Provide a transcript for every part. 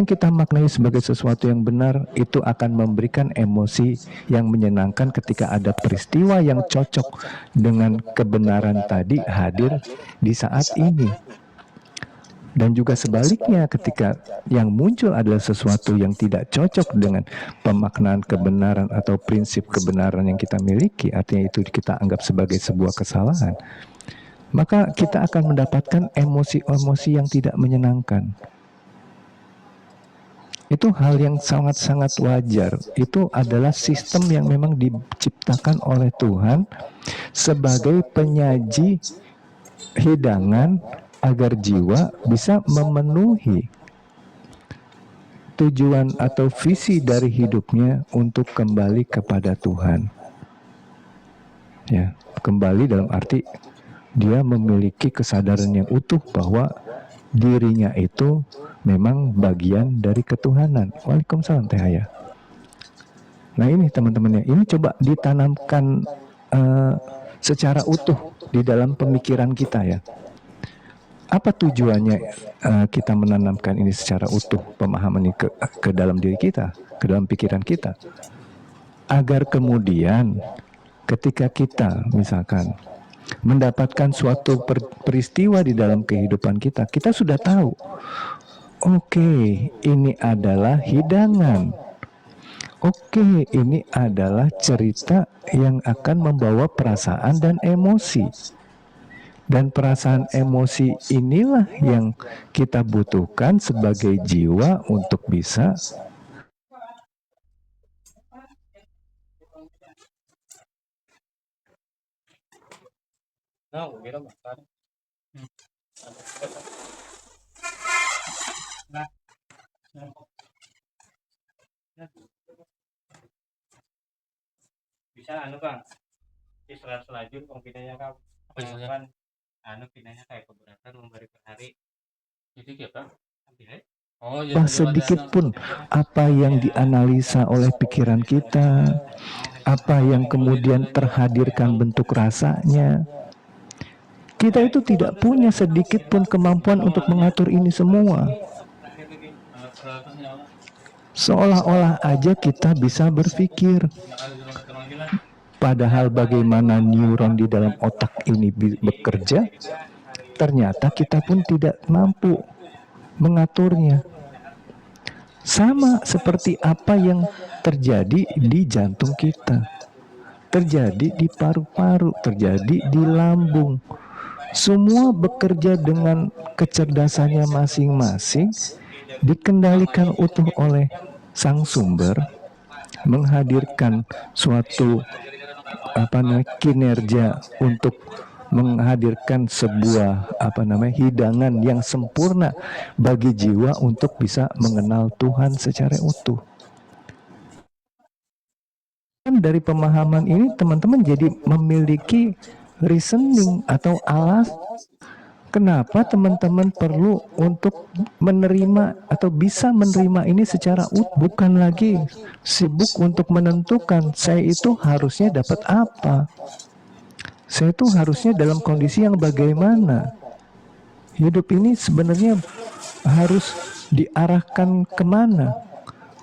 yang kita maknai sebagai sesuatu yang benar itu akan memberikan emosi yang menyenangkan ketika ada peristiwa yang cocok dengan kebenaran tadi hadir di saat ini. Dan juga sebaliknya, ketika yang muncul adalah sesuatu yang tidak cocok dengan pemaknaan kebenaran atau prinsip kebenaran yang kita miliki, artinya itu kita anggap sebagai sebuah kesalahan, maka kita akan mendapatkan emosi-emosi yang tidak menyenangkan. Itu hal yang sangat-sangat wajar. Itu adalah sistem yang memang diciptakan oleh Tuhan sebagai penyaji hidangan agar jiwa bisa memenuhi tujuan atau visi dari hidupnya untuk kembali kepada Tuhan. Ya, kembali dalam arti dia memiliki kesadaran yang utuh bahwa dirinya itu memang bagian dari ketuhanan. Waalaikumsalam Teh Haya. Nah ini teman-temannya, ini coba ditanamkan secara utuh di dalam pemikiran kita ya. Apa tujuannya kita menanamkan ini secara utuh, pemahaman ini ke dalam diri kita, ke dalam pikiran kita? Agar kemudian ketika kita misalkan mendapatkan suatu peristiwa di dalam kehidupan kita, kita sudah tahu, oke, ini adalah hidangan. Oke, ini adalah cerita yang akan membawa perasaan dan emosi. Dan perasaan emosi inilah yang kita butuhkan sebagai jiwa untuk bisa bisa Bang, Israel selajur pembinanya kan pinanya kayak keberatan memberi per hari. Jadi kita sedikit pun apa yang dianalisa oleh pikiran kita, apa yang kemudian terhadirkan bentuk rasanya, kita itu tidak punya sedikit pun kemampuan untuk mengatur ini semua. Seolah-olah aja kita bisa berpikir. Padahal bagaimana neuron di dalam otak ini bekerja, ternyata kita pun tidak mampu mengaturnya. Sama seperti apa yang terjadi di jantung kita, terjadi di paru-paru, terjadi di lambung. Semua bekerja dengan kecerdasannya masing-masing, dikendalikan utuh oleh sang sumber, menghadirkan suatu kinerja untuk menghadirkan sebuah hidangan yang sempurna bagi jiwa untuk bisa mengenal Tuhan secara utuh. Dan dari pemahaman ini teman-teman jadi memiliki reasoning atau alasan kenapa teman-teman perlu untuk menerima atau bisa menerima ini secara utuh, bukan lagi sibuk untuk menentukan saya itu harusnya dapat apa, saya itu harusnya dalam kondisi yang bagaimana. Hidup ini sebenarnya harus diarahkan kemana,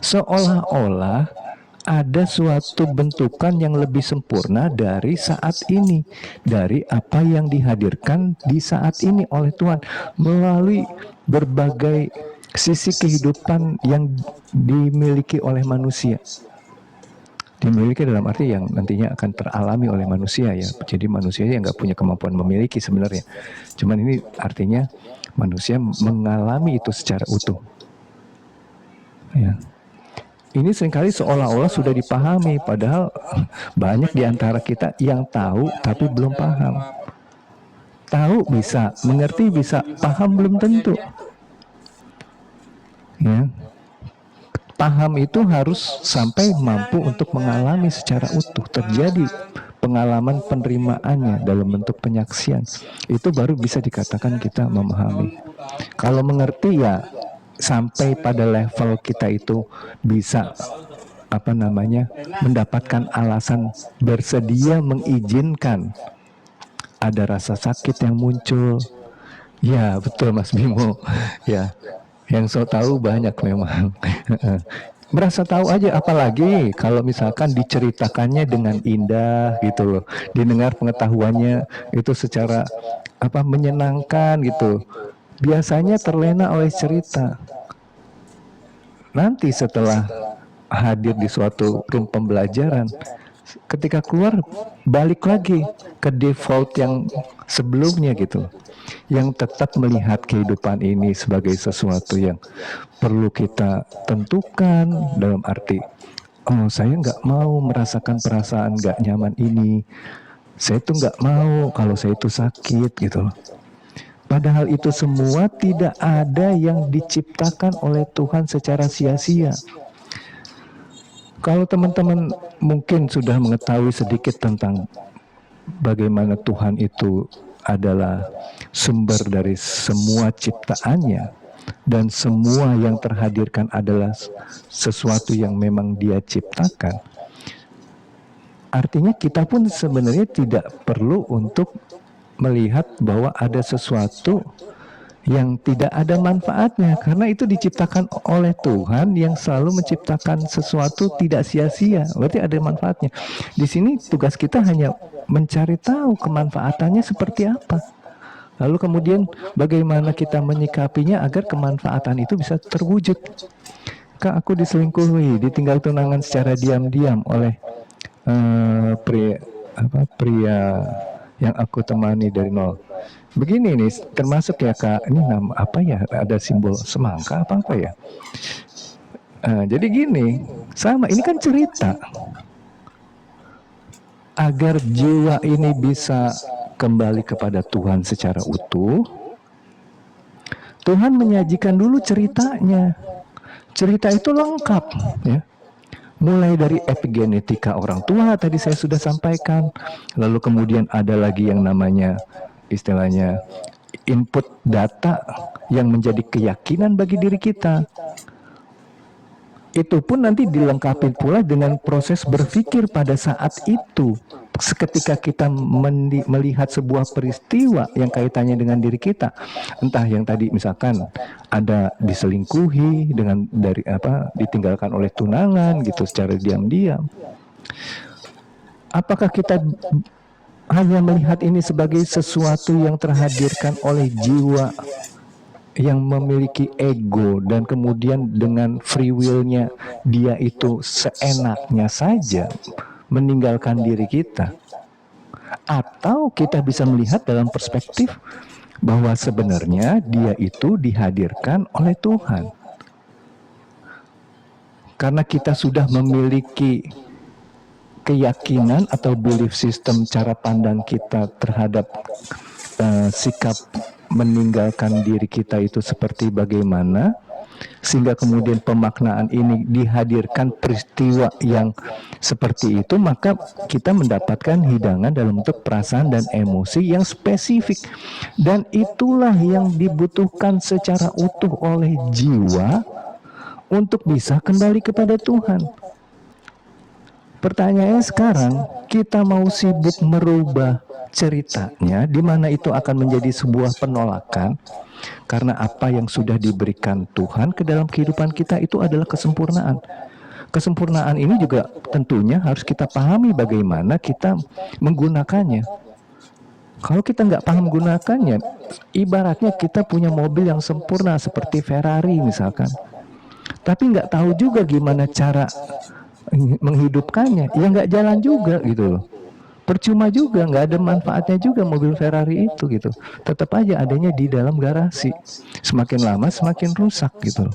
seolah-olah ada suatu bentukan yang lebih sempurna dari saat ini, dari apa yang dihadirkan di saat ini oleh Tuhan melalui berbagai sisi kehidupan yang dimiliki oleh manusia. Dimiliki dalam arti yang nantinya akan teralami oleh manusia ya. Jadi manusia yang nggak punya kemampuan memiliki sebenarnya. Cuman ini artinya manusia mengalami itu secara utuh. Ya. Ini seringkali seolah-olah sudah dipahami, padahal banyak di antara kita yang tahu tapi belum paham. Tahu bisa, mengerti bisa, paham belum tentu. Ya. Paham itu harus sampai mampu untuk mengalami secara utuh, terjadi pengalaman penerimaannya dalam bentuk penyaksian. Itu baru bisa dikatakan kita memahami. Kalau mengerti ya sampai pada level kita itu bisa mendapatkan alasan bersedia mengizinkan ada rasa sakit yang muncul. Ya betul Mas Bimo. Ya Yang so tahu banyak memang. Merasa tahu aja, apalagi kalau misalkan diceritakannya dengan indah gitu loh, didengar pengetahuannya itu secara menyenangkan gitu. Biasanya terlena oleh cerita. Nanti setelah hadir di suatu room pembelajaran, ketika keluar balik lagi ke default yang sebelumnya gitu, yang tetap melihat kehidupan ini sebagai sesuatu yang perlu kita tentukan, dalam arti, oh saya nggak mau merasakan perasaan nggak nyaman ini, saya tuh nggak mau kalau saya itu sakit gitu loh. Padahal itu semua tidak ada yang diciptakan oleh Tuhan secara sia-sia. Kalau teman-teman mungkin sudah mengetahui sedikit tentang bagaimana Tuhan itu adalah sumber dari semua ciptaannya, dan semua yang terhadirkan adalah sesuatu yang memang Dia ciptakan. Artinya kita pun sebenarnya tidak perlu untuk melihat bahwa ada sesuatu yang tidak ada manfaatnya, karena itu diciptakan oleh Tuhan yang selalu menciptakan sesuatu tidak sia-sia, berarti ada manfaatnya. Di sini tugas kita hanya mencari tahu kemanfaatannya seperti apa. Lalu kemudian bagaimana kita menyikapinya agar kemanfaatan itu bisa terwujud. Kak, aku diselingkuhi, ditinggal tunangan secara diam-diam oleh pria yang aku temani dari nol. Begini nih, termasuk ya Kak, ini nama apa ya, ada simbol semangka apa ya. Jadi gini, sama, ini kan cerita. Agar jiwa ini bisa kembali kepada Tuhan secara utuh, Tuhan menyajikan dulu ceritanya. Cerita itu lengkap, ya. Mulai dari epigenetika orang tua tadi saya sudah sampaikan, lalu kemudian ada lagi yang namanya istilahnya input data yang menjadi keyakinan bagi diri kita. Itu pun nanti dilengkapi pula dengan proses berpikir pada saat itu. Seketika kita melihat sebuah peristiwa yang kaitannya dengan diri kita, entah yang tadi misalkan ada diselingkuhi dengan ditinggalkan oleh tunangan gitu secara diam-diam, apakah kita hanya melihat ini sebagai sesuatu yang terhadirkan oleh jiwa yang memiliki ego dan kemudian dengan free will-nya dia itu seenaknya saja meninggalkan diri kita? Atau kita bisa melihat dalam perspektif bahwa sebenarnya dia itu dihadirkan oleh Tuhan. Karena kita sudah memiliki keyakinan atau belief system, cara pandang kita terhadap sikap meninggalkan diri kita itu seperti bagaimana, sehingga kemudian pemaknaan ini dihadirkan peristiwa yang seperti itu, maka kita mendapatkan hidangan dalam bentuk perasaan dan emosi yang spesifik, dan itulah yang dibutuhkan secara utuh oleh jiwa untuk bisa kembali kepada Tuhan. Pertanyaannya sekarang, kita mau sibuk merubah ceritanya, di mana itu akan menjadi sebuah penolakan, karena apa yang sudah diberikan Tuhan ke dalam kehidupan kita itu adalah kesempurnaan. Kesempurnaan ini juga tentunya harus kita pahami bagaimana kita menggunakannya. Kalau kita nggak paham gunakannya, ibaratnya kita punya mobil yang sempurna seperti Ferrari misalkan, tapi nggak tahu juga gimana cara menghidupkannya, ya nggak jalan juga gitu loh. Percuma juga, nggak ada manfaatnya juga mobil Ferrari itu gitu. Tetap aja adanya di dalam garasi. Semakin lama semakin rusak gitu loh.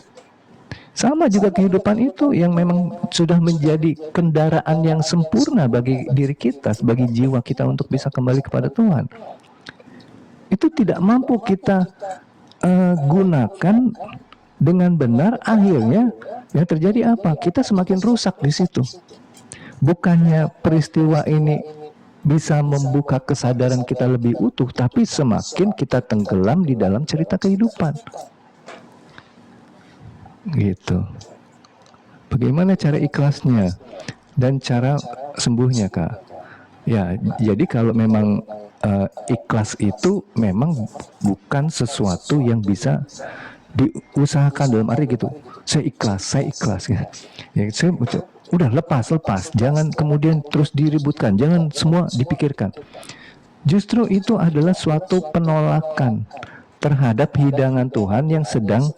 Sama juga kehidupan itu yang memang sudah menjadi kendaraan yang sempurna bagi diri kita, bagi jiwa kita untuk bisa kembali kepada Tuhan. Itu tidak mampu kita gunakan dengan benar, akhirnya yang terjadi apa? Kita semakin rusak di situ. Bukannya peristiwa ini bisa membuka kesadaran kita lebih utuh, tapi semakin kita tenggelam di dalam cerita kehidupan. Gitu. Bagaimana cara ikhlasnya dan cara sembuhnya, Kak? Ya, jadi kalau memang ikhlas itu memang bukan sesuatu yang bisa diusahakan dalam arti gitu, saya ikhlas ya. Ya, saya udah lepas, jangan kemudian terus diributkan, jangan semua dipikirkan. Justru itu adalah suatu penolakan terhadap hidangan Tuhan yang sedang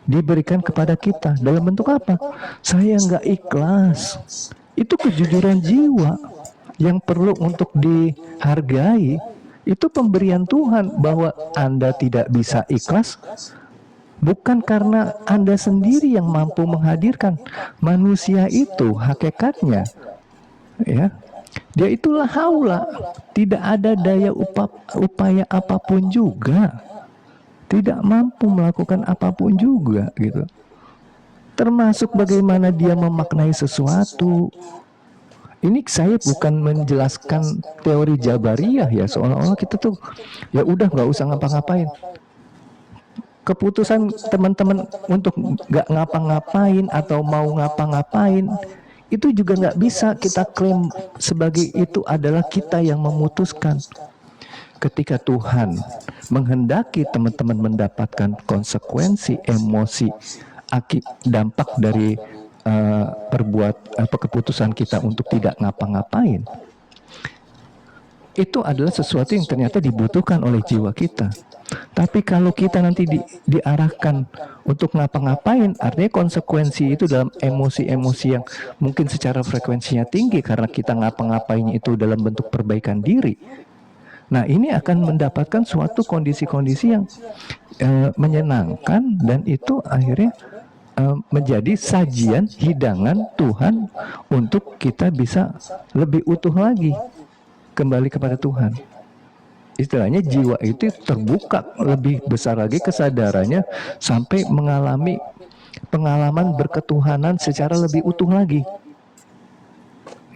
diberikan kepada kita. Dalam bentuk apa? Saya nggak ikhlas. Itu kejujuran jiwa yang perlu untuk dihargai. Itu pemberian Tuhan bahwa Anda tidak bisa ikhlas bukan karena Anda sendiri yang mampu menghadirkan. Manusia itu hakikatnya, ya, dia itulah haula, tidak ada daya upaya apapun juga, tidak mampu melakukan apapun juga gitu. Termasuk bagaimana dia memaknai sesuatu. Ini saya bukan menjelaskan teori Jabariyah ya, seolah-olah kita tuh ya udah nggak usah ngapa-ngapain. Keputusan teman-teman untuk nggak ngapa-ngapain atau mau ngapa-ngapain itu juga nggak bisa kita klaim sebagai itu adalah kita yang memutuskan. Ketika Tuhan menghendaki teman-teman mendapatkan konsekuensi emosi dampak dari keputusan kita untuk tidak ngapa-ngapain, itu adalah sesuatu yang ternyata dibutuhkan oleh jiwa kita. Tapi kalau kita nanti diarahkan untuk ngapa-ngapain, artinya konsekuensi itu dalam emosi-emosi yang mungkin secara frekuensinya tinggi karena kita ngapa-ngapain itu dalam bentuk perbaikan diri. Nah, ini akan mendapatkan suatu kondisi-kondisi yang menyenangkan, dan itu akhirnya menjadi sajian hidangan Tuhan untuk kita bisa lebih utuh lagi kembali kepada Tuhan. Istilahnya jiwa itu terbuka lebih besar lagi kesadarannya sampai mengalami pengalaman berketuhanan secara lebih utuh lagi.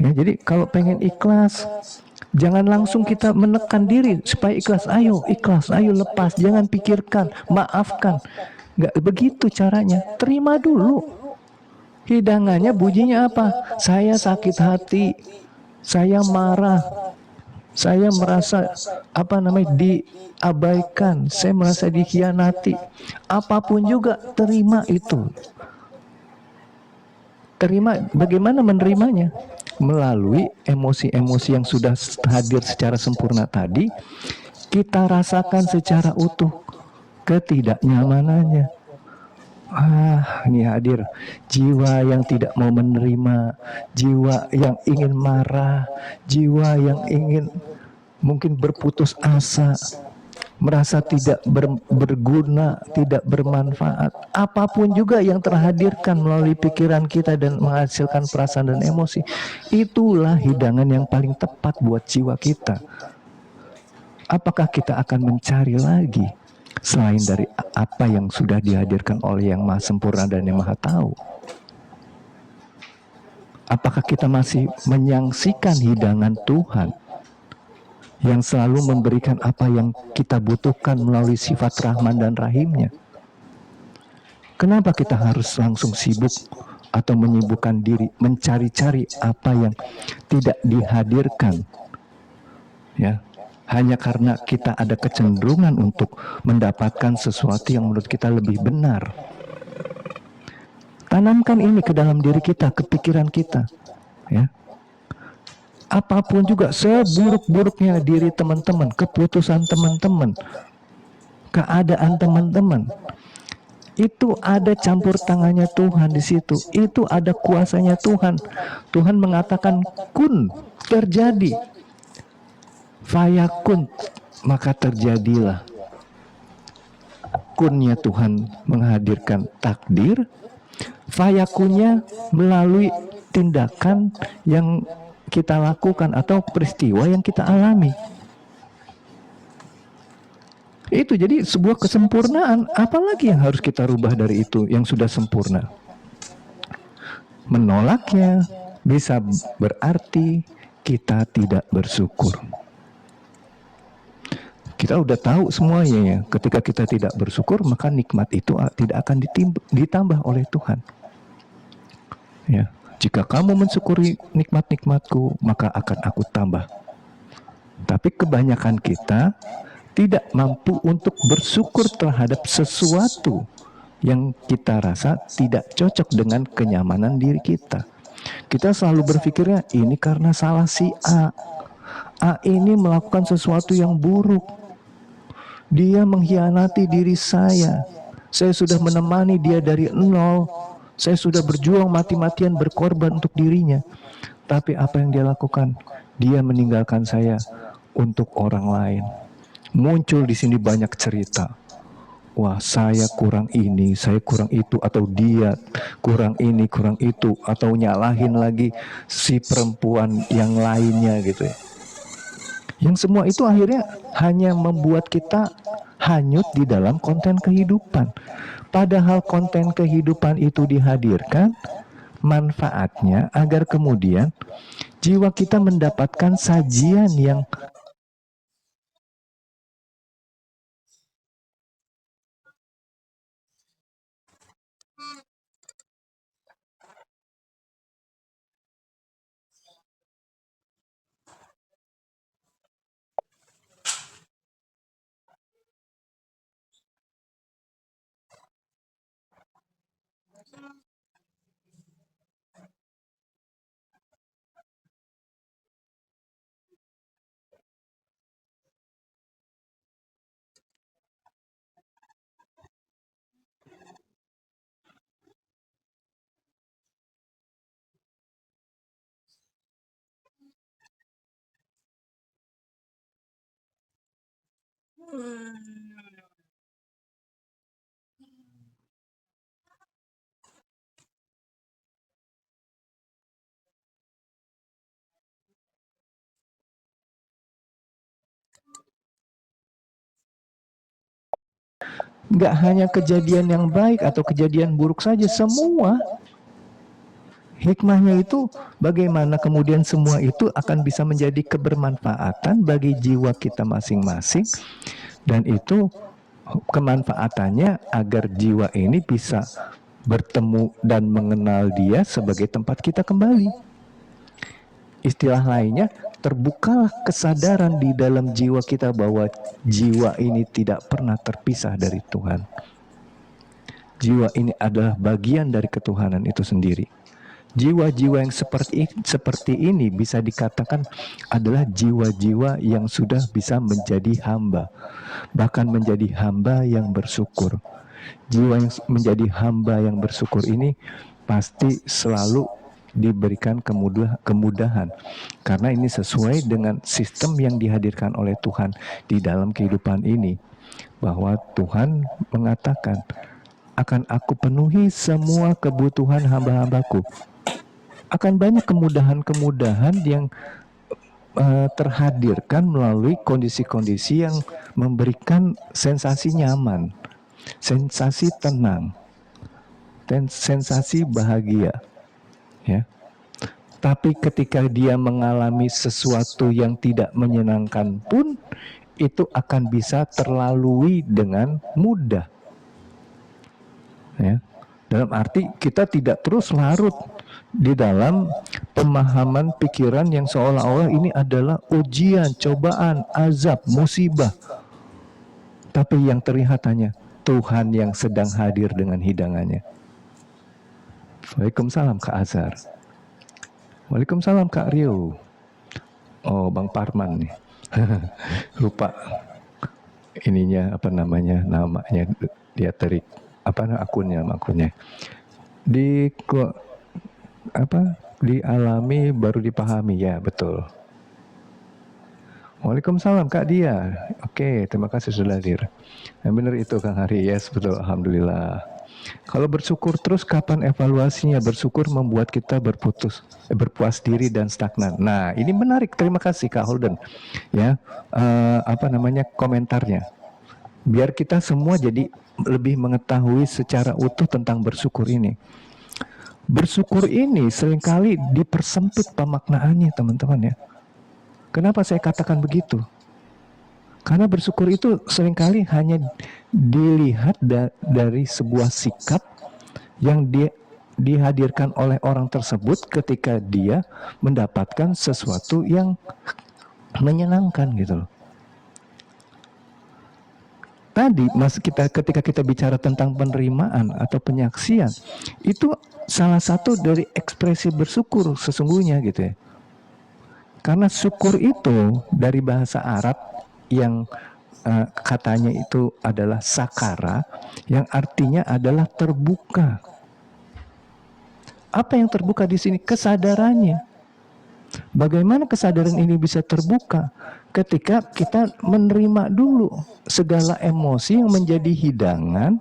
Ya, jadi kalau pengen ikhlas, jangan langsung kita menekan diri supaya ikhlas. Ayo lepas, jangan pikirkan, maafkan. Nggak begitu caranya. Terima dulu. Hidangannya bunyinya apa? Saya sakit hati, saya marah, saya merasa diabaikan, saya merasa dikhianati. Apapun juga, terima itu. Terima, bagaimana menerimanya? Melalui emosi-emosi yang sudah hadir secara sempurna tadi, kita rasakan secara utuh ketidaknyamanannya. Ini hadir jiwa yang tidak mau menerima, jiwa yang ingin marah, jiwa yang ingin mungkin berputus asa, merasa tidak berguna, tidak bermanfaat. Apapun juga yang terhadirkan melalui pikiran kita dan menghasilkan perasaan dan emosi, itulah hidangan yang paling tepat buat jiwa kita. Apakah kita akan mencari lagi selain dari apa yang sudah dihadirkan oleh Yang Maha Sempurna dan Yang Maha Tahu? Apakah kita masih menyaksikan hidangan Tuhan yang selalu memberikan apa yang kita butuhkan melalui sifat Rahman dan Rahimnya? Kenapa kita harus langsung sibuk atau menyibukkan diri mencari-cari apa yang tidak dihadirkan? Ya, hanya karena kita ada kecenderungan untuk mendapatkan sesuatu yang menurut kita lebih benar. Tanamkan ini ke dalam diri kita, ke pikiran kita, ya. Apapun juga, seburuk-buruknya diri teman-teman, keputusan teman-teman, keadaan teman-teman, itu ada campur tangannya Tuhan di situ. Itu ada kuasanya Tuhan. Tuhan mengatakan kun, terjadi. Fayakun, maka terjadilah. Kunnya Tuhan menghadirkan takdir, fayakunnya melalui tindakan yang kita lakukan atau peristiwa yang kita alami. Itu jadi sebuah kesempurnaan. Apalagi yang harus kita rubah dari itu yang sudah sempurna? Menolaknya bisa berarti kita tidak bersyukur. Kita udah tahu semuanya ya. Ketika kita tidak bersyukur, maka nikmat itu tidak akan ditambah oleh Tuhan. Ya, jika kamu mensyukuri nikmat-nikmatku, maka akan aku tambah. Tapi kebanyakan kita tidak mampu untuk bersyukur terhadap sesuatu yang kita rasa tidak cocok dengan kenyamanan diri kita. Kita selalu berpikirnya ini karena salah si A. A ini melakukan sesuatu yang buruk. Dia mengkhianati diri saya. Saya sudah menemani dia dari nol. Saya sudah berjuang mati-matian berkorban untuk dirinya. Tapi apa yang dia lakukan? Dia meninggalkan saya untuk orang lain. Muncul di sini banyak cerita. Wah, saya kurang ini, saya kurang itu, atau dia kurang ini, kurang itu, atau nyalahin lagi si perempuan yang lainnya gitu ya. Yang semua itu akhirnya hanya membuat kita hanyut di dalam konten kehidupan. Padahal konten kehidupan itu dihadirkan manfaatnya agar kemudian jiwa kita mendapatkan sajian yang nggak hanya kejadian yang baik atau kejadian buruk saja, semua hikmahnya itu bagaimana kemudian semua itu akan bisa menjadi kebermanfaatan bagi jiwa kita masing-masing, dan itu kemanfaatannya agar jiwa ini bisa bertemu dan mengenal dia sebagai tempat kita kembali. Istilah lainnya, terbukalah kesadaran di dalam jiwa kita bahwa jiwa ini tidak pernah terpisah dari Tuhan. Jiwa ini adalah bagian dari ketuhanan itu sendiri. Jiwa-jiwa yang seperti ini bisa dikatakan adalah jiwa-jiwa yang sudah bisa menjadi hamba, bahkan menjadi hamba yang bersyukur. Jiwa yang menjadi hamba yang bersyukur ini pasti selalu diberikan kemudahan, karena ini sesuai dengan sistem yang dihadirkan oleh Tuhan di dalam kehidupan ini, bahwa Tuhan mengatakan, akan aku penuhi semua kebutuhan hamba-hambaku. Akan banyak kemudahan-kemudahan yang terhadirkan melalui kondisi-kondisi yang memberikan sensasi nyaman, sensasi tenang, dan sensasi bahagia. Ya. Tapi ketika dia mengalami sesuatu yang tidak menyenangkan pun, itu akan bisa terlalui dengan mudah. Ya. Dalam arti kita tidak terus larut di dalam pemahaman pikiran yang seolah-olah ini adalah ujian, cobaan, azab, musibah. Tapi yang terlihat hanya Tuhan yang sedang hadir dengan hidangannya. Waalaikumsalam Kak Azhar. Waalaikumsalam Kak Rio. Oh, Bang Parman nih. Lupa ininya apa namanya, namanya dia terik apa akunnya. Dialami baru dipahami, ya betul. Waalaikumsalam Kak Dia. Oke, terima kasih sudah hadir. Yang benar itu Kang Hari, yes betul, alhamdulillah. Kalau bersyukur terus, kapan evaluasinya? Bersyukur membuat kita berpuas diri dan stagnan. Nah, ini menarik. Terima kasih Kak Holden. Ya, komentarnya. Biar kita semua jadi lebih mengetahui secara utuh tentang bersyukur ini. Bersyukur ini seringkali dipersempit pemaknaannya, teman-teman ya. Kenapa saya katakan begitu? Karena bersyukur itu seringkali hanya dilihat dari sebuah sikap yang dihadirkan oleh orang tersebut ketika dia mendapatkan sesuatu yang menyenangkan gitu loh. tadi ketika kita bicara tentang penerimaan atau penyaksian, itu salah satu dari ekspresi bersyukur sesungguhnya gitu ya. Karena syukur itu dari bahasa Arab yang katanya itu adalah sakara, yang artinya adalah terbuka. Apa yang terbuka di sini? Kesadarannya. Bagaimana kesadaran ini bisa terbuka? Ketika kita menerima dulu segala emosi yang menjadi hidangan,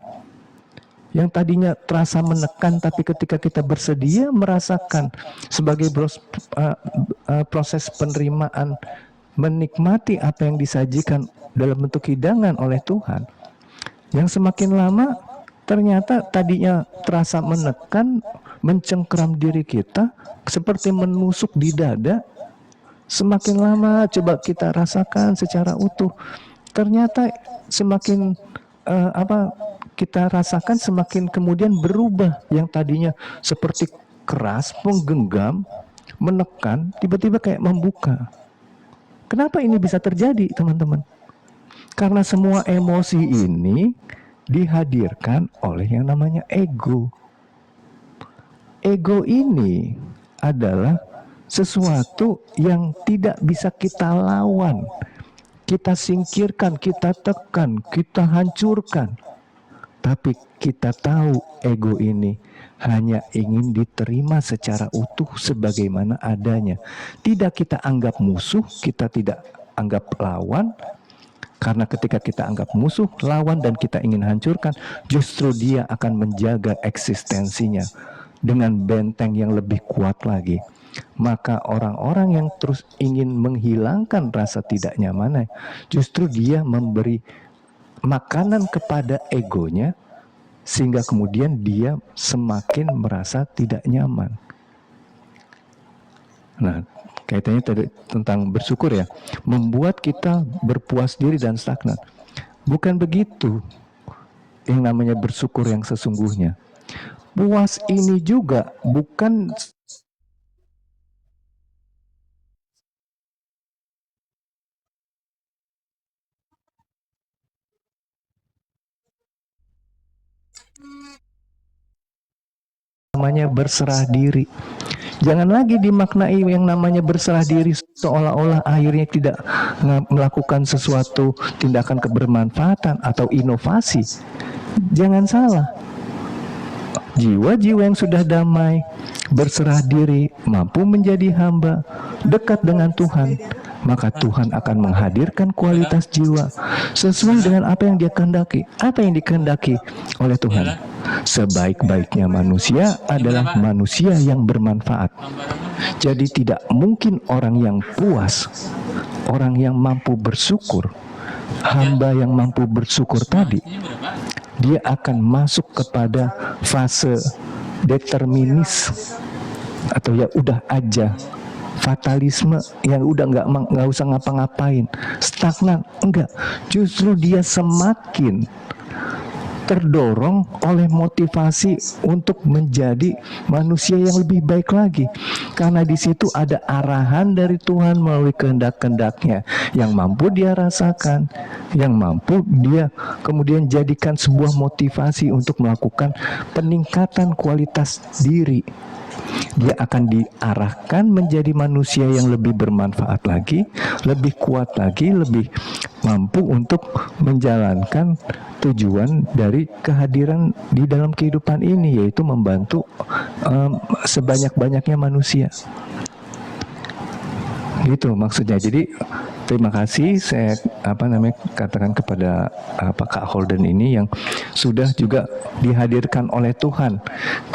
yang tadinya terasa menekan, tapi ketika kita bersedia merasakan sebagai proses penerimaan, menikmati apa yang disajikan dalam bentuk hidangan oleh Tuhan, yang semakin lama ternyata tadinya terasa menekan, mencengkeram diri kita, seperti menusuk di dada, semakin lama coba kita rasakan secara utuh, ternyata semakin kita rasakan semakin kemudian berubah, yang tadinya seperti keras, menggenggam, menekan, tiba-tiba kayak membuka. Kenapa ini bisa terjadi, teman-teman? Karena semua emosi ini dihadirkan oleh yang namanya ego. Ego ini adalah sesuatu yang tidak bisa kita lawan, kita singkirkan, kita tekan, kita hancurkan. Tapi kita tahu ego ini hanya ingin diterima secara utuh sebagaimana adanya. Tidak kita anggap musuh, kita tidak anggap lawan. Karena ketika kita anggap musuh, lawan, dan kita ingin hancurkan, justru dia akan menjaga eksistensinya dengan benteng yang lebih kuat lagi. Maka orang-orang yang terus ingin menghilangkan rasa tidak nyamannya, justru dia memberi makanan kepada egonya, sehingga kemudian dia semakin merasa tidak nyaman. Nah, kaitannya tadi tentang bersyukur ya, membuat kita berpuas diri dan stagnan. Bukan begitu yang namanya bersyukur yang sesungguhnya. Puas ini juga bukan namanya berserah diri. Jangan lagi dimaknai yang namanya berserah diri seolah-olah akhirnya tidak melakukan sesuatu tindakan kebermanfaatan atau inovasi. Jangan salah. Jiwa-jiwa yang sudah damai, berserah diri, mampu menjadi hamba, dekat dengan Tuhan, maka Tuhan akan menghadirkan kualitas jiwa sesuai dengan apa yang dia kehendaki. Apa yang dikehendaki oleh Tuhan? Sebaik-baiknya manusia adalah manusia yang bermanfaat. Jadi tidak mungkin orang yang puas, orang yang mampu bersyukur, hamba yang mampu bersyukur tadi, dia akan masuk kepada fase determinis atau ya udah aja, fatalisme yang udah nggak usah ngapa-ngapain, stagnan, enggak. Justru dia semakin terdorong oleh motivasi untuk menjadi manusia yang lebih baik lagi, karena di situ ada arahan dari Tuhan melalui kehendak-kehendaknya yang mampu dia rasakan, yang mampu dia kemudian jadikan sebuah motivasi untuk melakukan peningkatan kualitas diri. Dia akan diarahkan menjadi manusia yang lebih bermanfaat lagi, lebih kuat lagi, lebih mampu untuk menjalankan tujuan dari kehadiran di dalam kehidupan ini, yaitu membantu sebanyak-banyaknya manusia. Gitu maksudnya. Jadi terima kasih saya katakan kepada Kak Holden ini yang sudah juga dihadirkan oleh Tuhan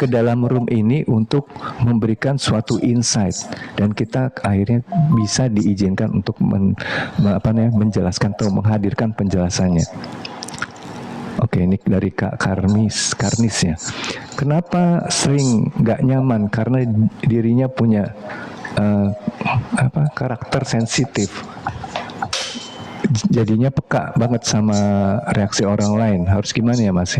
ke dalam room ini untuk memberikan suatu insight, dan kita akhirnya bisa diizinkan untuk menjelaskan atau menghadirkan penjelasannya. Oke, ini dari Kak Karnis ya. Kenapa sering nggak nyaman? Karena dirinya punya karakter sensitif, jadinya peka banget sama reaksi orang lain. Harus gimana ya Mas?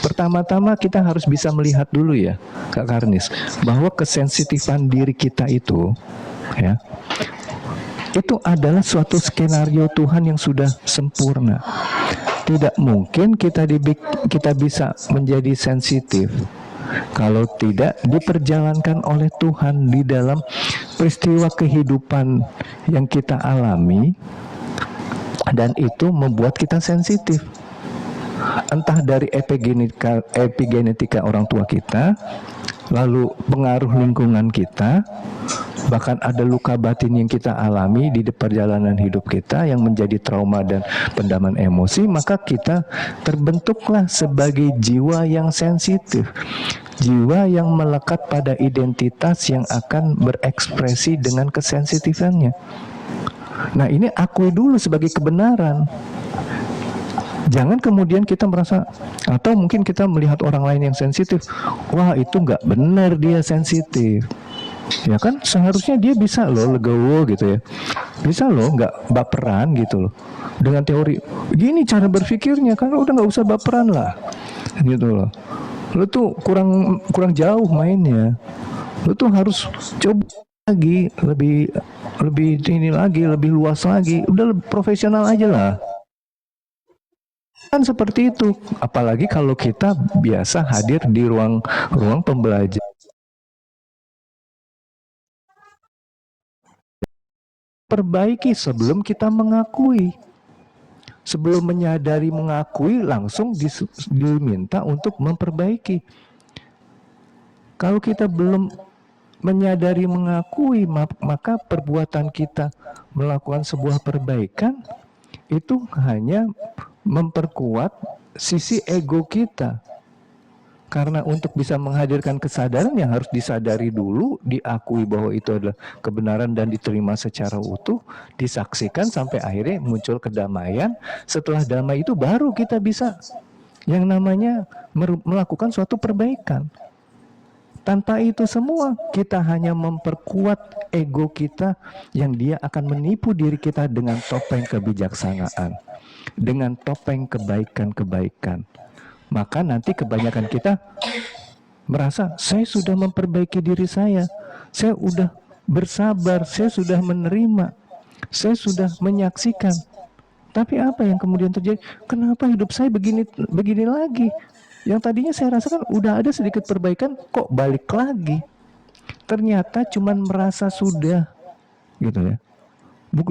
Pertama-tama kita harus bisa melihat dulu ya Kak Karnis, bahwa kesensitifan diri kita itu ya, itu adalah suatu skenario Tuhan yang sudah sempurna. Tidak mungkin kita bisa menjadi sensitif kalau tidak diperjalankan oleh Tuhan di dalam peristiwa kehidupan yang kita alami, dan itu membuat kita sensitif. Entah dari epigenetika orang tua kita, lalu pengaruh lingkungan kita, bahkan ada luka batin yang kita alami di perjalanan hidup kita yang menjadi trauma dan pendaman emosi, maka kita terbentuklah sebagai jiwa yang sensitif, jiwa yang melekat pada identitas yang akan berekspresi dengan kesensitifannya. Nah, ini akui dulu sebagai kebenaran. Jangan kemudian kita merasa, atau mungkin kita melihat orang lain yang sensitif, wah itu nggak benar dia sensitif. Ya kan seharusnya dia bisa loh legowo gitu ya, bisa loh nggak baperan gitu loh, dengan teori gini cara berpikirnya, kan udah nggak usah baperan lah gitu loh. Lu tuh kurang jauh mainnya, lu tuh harus coba lagi, lebih ini lagi, lebih luas lagi, udah lebih profesional aja lah. Kan seperti itu, apalagi kalau kita biasa hadir di ruang pembelajaran. Perbaiki sebelum kita mengakui. Sebelum menyadari mengakui, langsung diminta untuk memperbaiki. Kalau kita belum menyadari mengakui, maka perbuatan kita melakukan sebuah perbaikan itu hanya memperkuat sisi ego kita. Karena untuk bisa menghadirkan kesadaran yang harus disadari dulu, diakui bahwa itu adalah kebenaran dan diterima secara utuh, disaksikan sampai akhirnya muncul kedamaian. Setelah damai itu baru kita bisa yang namanya melakukan suatu perbaikan. Tanpa itu semua, kita hanya memperkuat ego kita yang dia akan menipu diri kita dengan topeng kebijaksanaan, dengan topeng kebaikan-kebaikan. Maka nanti kebanyakan kita merasa, saya sudah memperbaiki diri saya sudah bersabar, saya sudah menerima, saya sudah menyaksikan. Tapi apa yang kemudian terjadi? Kenapa hidup saya begini lagi? Yang tadinya saya rasakan udah ada sedikit perbaikan, kok balik lagi? Ternyata cuman merasa sudah, gitu ya.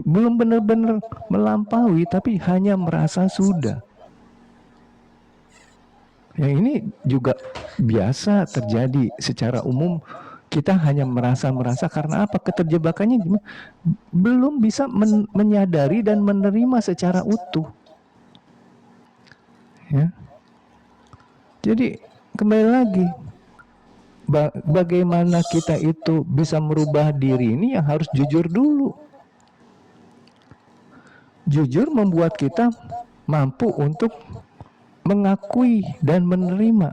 Belum benar-benar melampaui, tapi hanya merasa sudah. Yang ini juga biasa terjadi secara umum. Kita hanya merasa karena apa? Keterjebakannya belum bisa menyadari dan menerima secara utuh. Ya. Jadi kembali lagi, bagaimana kita itu bisa merubah diri ini yang harus jujur dulu. Jujur membuat kita mampu untuk mengakui dan menerima.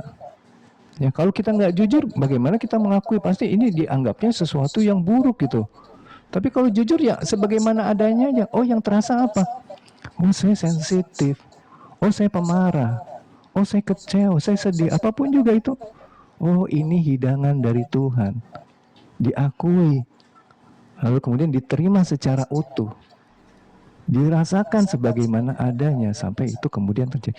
Ya, kalau kita nggak jujur, bagaimana kita mengakui? Pasti ini dianggapnya sesuatu yang buruk gitu. Tapi kalau jujur ya sebagaimana adanya aja. Oh, yang terasa apa? Oh, saya sensitif. Oh, saya pemarah. Oh, saya kecewa, saya sedih. Apapun juga itu. Oh, ini hidangan dari Tuhan. Diakui. Lalu kemudian diterima secara utuh. Dirasakan sebagaimana adanya sampai itu kemudian terjadi.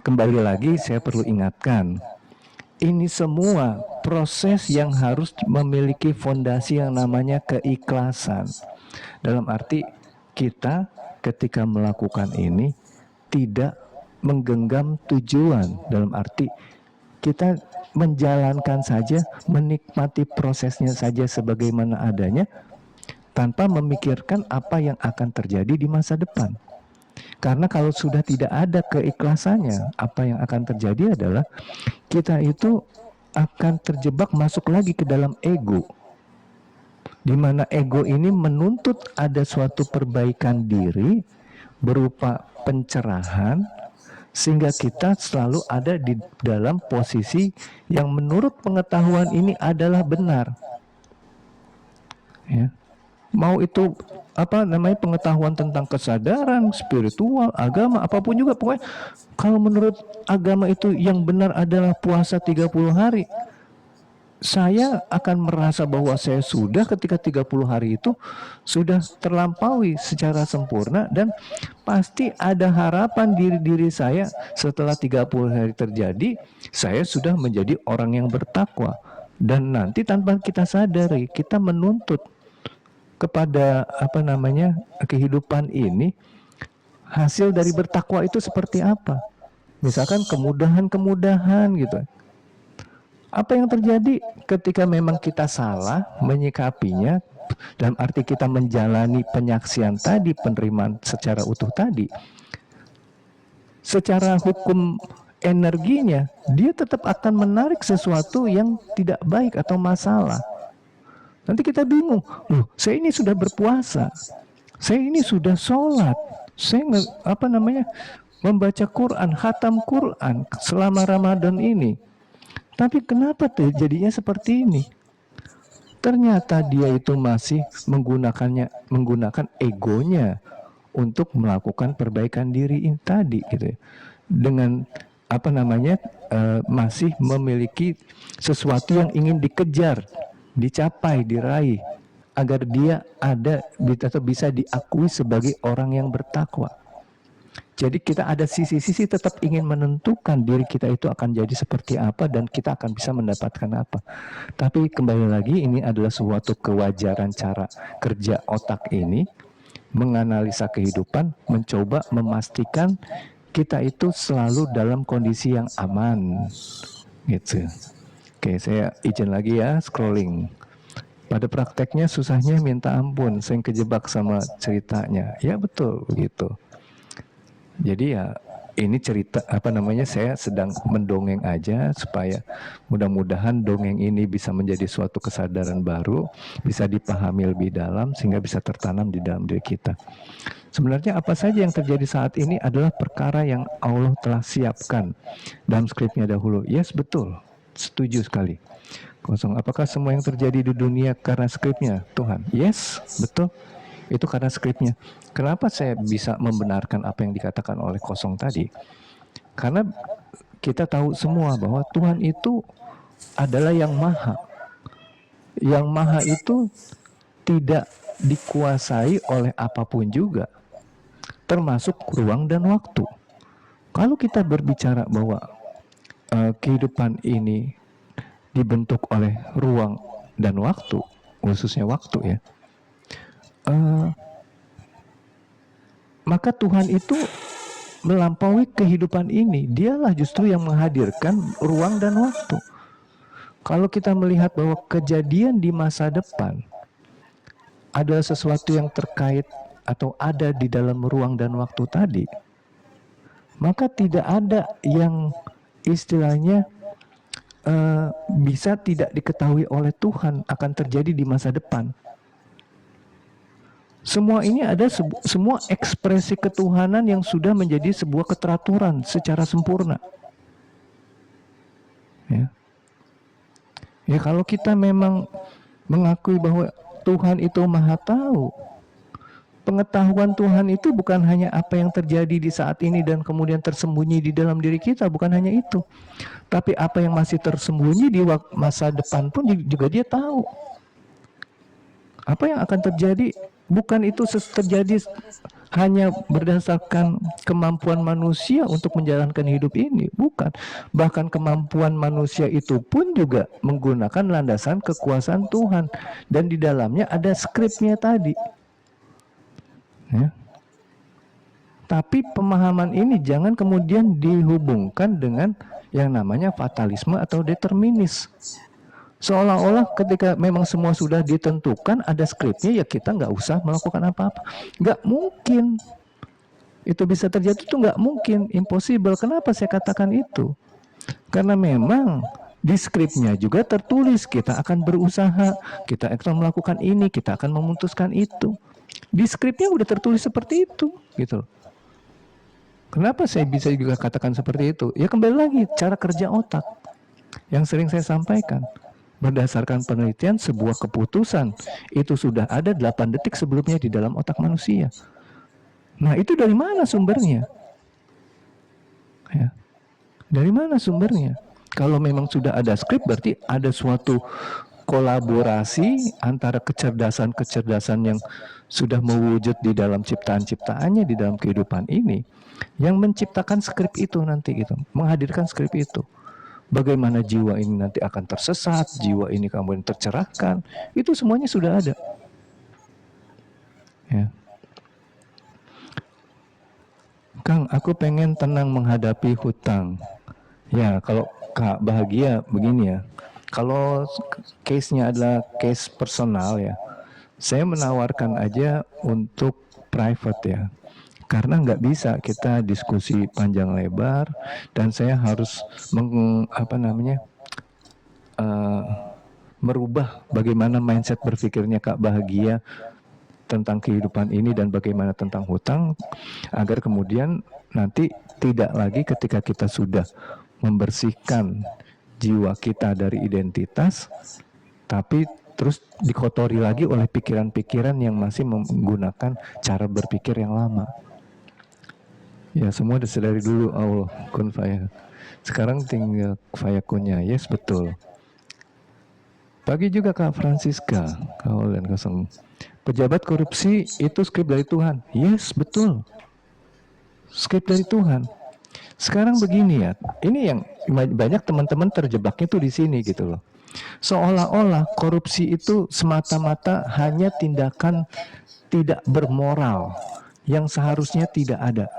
Kembali lagi saya perlu ingatkan, ini semua proses yang harus memiliki fondasi yang namanya keikhlasan. Dalam arti kita ketika melakukan ini tidak menggenggam tujuan, dalam arti kita menjalankan saja, menikmati prosesnya saja sebagaimana adanya, tanpa memikirkan apa yang akan terjadi di masa depan. Karena kalau sudah tidak ada keikhlasannya, apa yang akan terjadi adalah kita itu akan terjebak masuk lagi ke dalam ego. Di mana ego ini menuntut ada suatu perbaikan diri berupa pencerahan, sehingga kita selalu ada di dalam posisi yang menurut pengetahuan ini adalah benar. Ya. Mau itu pengetahuan tentang kesadaran, spiritual, agama, apapun juga, pokoknya kalau menurut agama itu yang benar adalah puasa 30 hari. saya akan merasa bahwa saya sudah ketika 30 hari itu sudah terlampaui secara sempurna, dan pasti ada harapan diri saya setelah 30 hari terjadi, saya sudah menjadi orang yang bertakwa. Dan nanti tanpa kita sadari, kita menuntut kepada kehidupan ini, hasil dari bertakwa itu seperti apa. Misalkan kemudahan-kemudahan gitu. Apa yang terjadi ketika memang kita salah menyikapinya, dalam arti kita menjalani penyaksian tadi, penerimaan secara utuh tadi, secara hukum energinya, dia tetap akan menarik sesuatu yang tidak baik atau masalah. Nanti kita bingung, loh, saya ini sudah berpuasa, saya ini sudah sholat, saya membaca Quran, khatam Quran selama Ramadan ini. Tapi kenapa jadinya seperti ini? Ternyata dia itu masih menggunakan egonya untuk melakukan perbaikan diri ini tadi, gitu ya. Dengan masih memiliki sesuatu yang ingin dikejar, dicapai, diraih, agar dia ada atau bisa diakui sebagai orang yang bertakwa. Jadi kita ada sisi-sisi tetap ingin menentukan diri kita itu akan jadi seperti apa dan kita akan bisa mendapatkan apa. Tapi kembali lagi, ini adalah suatu kewajaran cara kerja otak ini menganalisa kehidupan, mencoba memastikan kita itu selalu dalam kondisi yang aman, gitu. Oke, saya izin lagi ya, scrolling. Pada prakteknya susahnya minta ampun, saya kejebak sama ceritanya. Ya betul, begitu. Jadi ya ini cerita saya sedang mendongeng aja supaya mudah-mudahan dongeng ini bisa menjadi suatu kesadaran baru, bisa dipahami lebih dalam sehingga bisa tertanam di dalam diri kita. Sebenarnya apa saja yang terjadi saat ini adalah perkara yang Allah telah siapkan dalam skripnya dahulu. Yes, betul. Setuju sekali. Kosong. Apakah semua yang terjadi di dunia karena skripnya Tuhan? Yes, betul. Itu karena skripnya. Kenapa saya bisa membenarkan apa yang dikatakan oleh Kosong tadi? Karena kita tahu semua bahwa Tuhan itu adalah yang maha. Yang maha itu tidak dikuasai oleh apapun juga, termasuk ruang dan waktu. Kalau kita berbicara bahwa kehidupan ini dibentuk oleh ruang dan waktu, khususnya waktu ya, maka Tuhan itu melampaui kehidupan ini. Dialah justru yang menghadirkan ruang dan waktu. Kalau kita melihat bahwa kejadian di masa depan adalah sesuatu yang terkait atau ada di dalam ruang dan waktu tadi, maka tidak ada yang istilahnya bisa tidak diketahui oleh Tuhan akan terjadi di masa depan. Semua ini ada semua ekspresi ketuhanan yang sudah menjadi sebuah keteraturan secara sempurna. Ya, kalau kita memang mengakui bahwa Tuhan itu maha tahu, pengetahuan Tuhan itu bukan hanya apa yang terjadi di saat ini dan kemudian tersembunyi di dalam diri kita, bukan hanya itu. Tapi apa yang masih tersembunyi di masa depan pun juga dia tahu. Apa yang akan terjadi, bukan itu terjadi hanya berdasarkan kemampuan manusia untuk menjalankan hidup ini, bukan. Bahkan kemampuan manusia itu pun juga menggunakan landasan kekuasaan Tuhan, dan di dalamnya ada skripnya tadi. Ya. Tapi pemahaman ini jangan kemudian dihubungkan dengan yang namanya fatalisme atau determinis. Seolah-olah ketika memang semua sudah ditentukan, ada skripnya, ya kita nggak usah melakukan apa-apa. Nggak mungkin. Itu bisa terjadi, itu nggak mungkin, impossible. Kenapa saya katakan itu? Karena memang di skripnya juga tertulis kita akan berusaha, kita akan melakukan ini, kita akan memutuskan itu. Di skripnya udah tertulis seperti itu, gitu. Kenapa saya bisa juga katakan seperti itu? Ya kembali lagi, cara kerja otak yang sering saya sampaikan. Berdasarkan penelitian, sebuah keputusan itu sudah ada 8 detik sebelumnya di dalam otak manusia. Nah, itu dari mana sumbernya? Ya. Dari mana sumbernya? Kalau memang sudah ada skrip, berarti ada suatu kolaborasi antara kecerdasan-kecerdasan yang sudah mewujud di dalam ciptaan-ciptaannya di dalam kehidupan ini, yang menciptakan skrip itu nanti gitu, menghadirkan skrip itu. Bagaimana jiwa ini nanti akan tersesat, jiwa ini kemudian tercerahkan, itu semuanya sudah ada. Ya. Kang, aku pengen tenang menghadapi hutang. Ya, kalau Kak bahagia begini ya. Kalau case-nya adalah case personal ya, saya menawarkan aja untuk private ya. Karena nggak bisa kita diskusi panjang lebar dan saya harus merubah bagaimana mindset berpikirnya Kak bahagia tentang kehidupan ini dan bagaimana tentang hutang, agar kemudian nanti tidak lagi ketika kita sudah membersihkan jiwa kita dari identitas, tapi terus dikotori lagi oleh pikiran-pikiran yang masih menggunakan cara berpikir yang lama. Ya, semua disadari dulu Allah kun faya. Sekarang tinggal fayakunnya. Yes, betul. Pagi juga Kak Francisca, Kaul dan Kosong. Pejabat korupsi itu skrip dari Tuhan. Yes, betul. Skrip dari Tuhan. Sekarang begini ya, ini yang banyak teman-teman terjebaknya tuh di sini gitu loh. Seolah-olah korupsi itu semata-mata hanya tindakan tidak bermoral yang seharusnya tidak ada.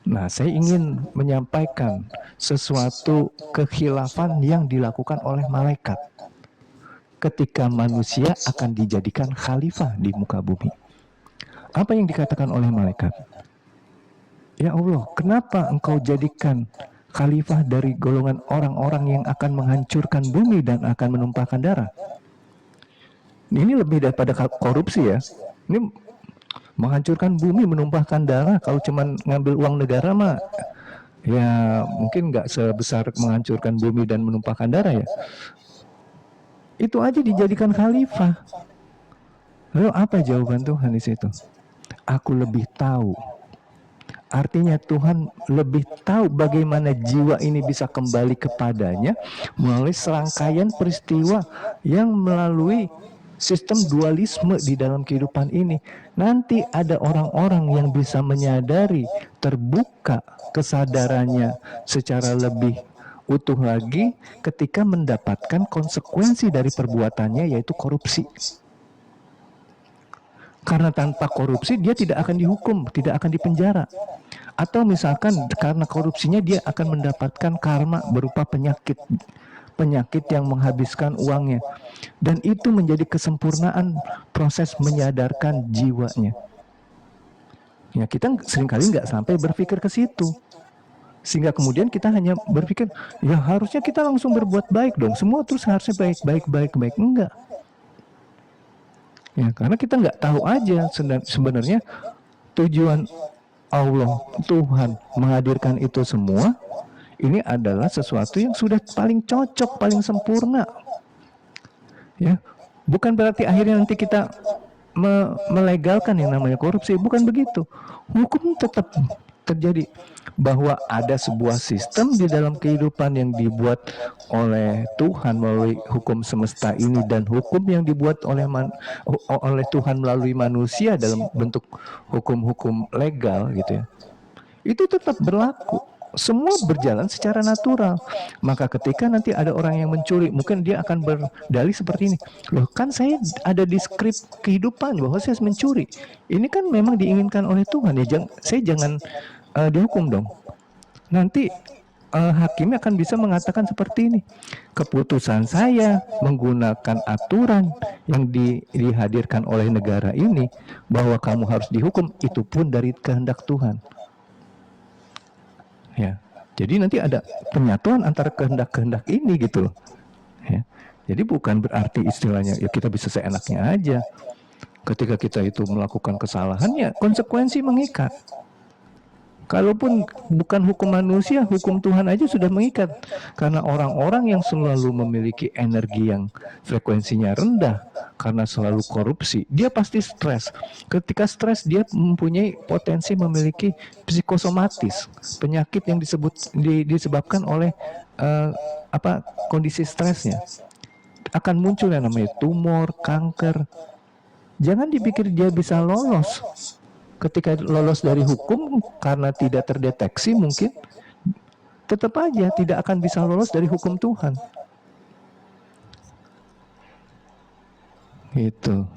Nah, saya ingin menyampaikan sesuatu kekhilafan yang dilakukan oleh malaikat ketika manusia akan dijadikan khalifah di muka bumi. Apa yang dikatakan oleh malaikat? Ya Allah, kenapa engkau jadikan khalifah dari golongan orang-orang yang akan menghancurkan bumi dan akan menumpahkan darah? Ini lebih daripada korupsi ya. Ini menghancurkan bumi, menumpahkan darah. Kalau cuma ngambil uang negara mah ya mungkin nggak sebesar menghancurkan bumi dan menumpahkan darah ya. Itu aja dijadikan khalifah. Lalu apa jawaban Tuhan di situ? Aku lebih tahu. Artinya Tuhan lebih tahu bagaimana jiwa ini bisa kembali kepadanya melalui serangkaian peristiwa yang melalui sistem dualisme di dalam kehidupan ini. Nanti ada orang-orang yang bisa menyadari, terbuka kesadarannya secara lebih utuh lagi ketika mendapatkan konsekuensi dari perbuatannya, yaitu korupsi. Karena tanpa korupsi dia tidak akan dihukum, tidak akan dipenjara. Atau misalkan karena korupsinya dia akan mendapatkan karma berupa penyakit yang menghabiskan uangnya. Dan itu menjadi kesempurnaan proses menyadarkan jiwanya. Ya, kita seringkali nggak sampai berpikir ke situ. Sehingga kemudian kita hanya berpikir, ya harusnya kita langsung berbuat baik dong. Semua terus harusnya baik. Enggak. Ya, karena kita nggak tahu aja sebenarnya tujuan Allah, Tuhan menghadirkan itu semua, ini adalah sesuatu yang sudah paling cocok, paling sempurna. Ya, bukan berarti akhirnya nanti kita melegalkan yang namanya korupsi, bukan begitu. Hukum tetap terjadi, bahwa ada sebuah sistem di dalam kehidupan yang dibuat oleh Tuhan melalui hukum semesta ini, dan hukum yang dibuat oleh Tuhan melalui manusia dalam bentuk hukum-hukum legal gitu ya, itu tetap berlaku. Semua berjalan secara natural. Maka ketika nanti ada orang yang mencuri, mungkin dia akan berdalih seperti ini, loh kan saya ada di skrip kehidupan bahwa saya mencuri. Ini kan memang diinginkan oleh Tuhan ya, saya jangan dihukum dong. Nanti hakimnya akan bisa mengatakan seperti ini, keputusan saya menggunakan aturan yang dihadirkan oleh negara ini bahwa kamu harus dihukum, itu pun dari kehendak Tuhan. Ya, jadi nanti ada penyatuan antara kehendak-kehendak ini gitu loh. Ya, jadi bukan berarti istilahnya ya kita bisa seenaknya aja. Ketika kita itu melakukan kesalahan, ya konsekuensi mengikat. Kalaupun bukan hukum manusia, hukum Tuhan aja sudah mengikat. Karena orang-orang yang selalu memiliki energi yang frekuensinya rendah, karena selalu korupsi, dia pasti stres. Ketika stres, dia mempunyai potensi memiliki psikosomatis, penyakit yang disebabkan oleh kondisi stresnya. Akan muncul yang namanya tumor, kanker. Jangan dipikir dia bisa lolos. Ketika lolos dari hukum karena tidak terdeteksi mungkin, tetap aja tidak akan bisa lolos dari hukum Tuhan. Itu.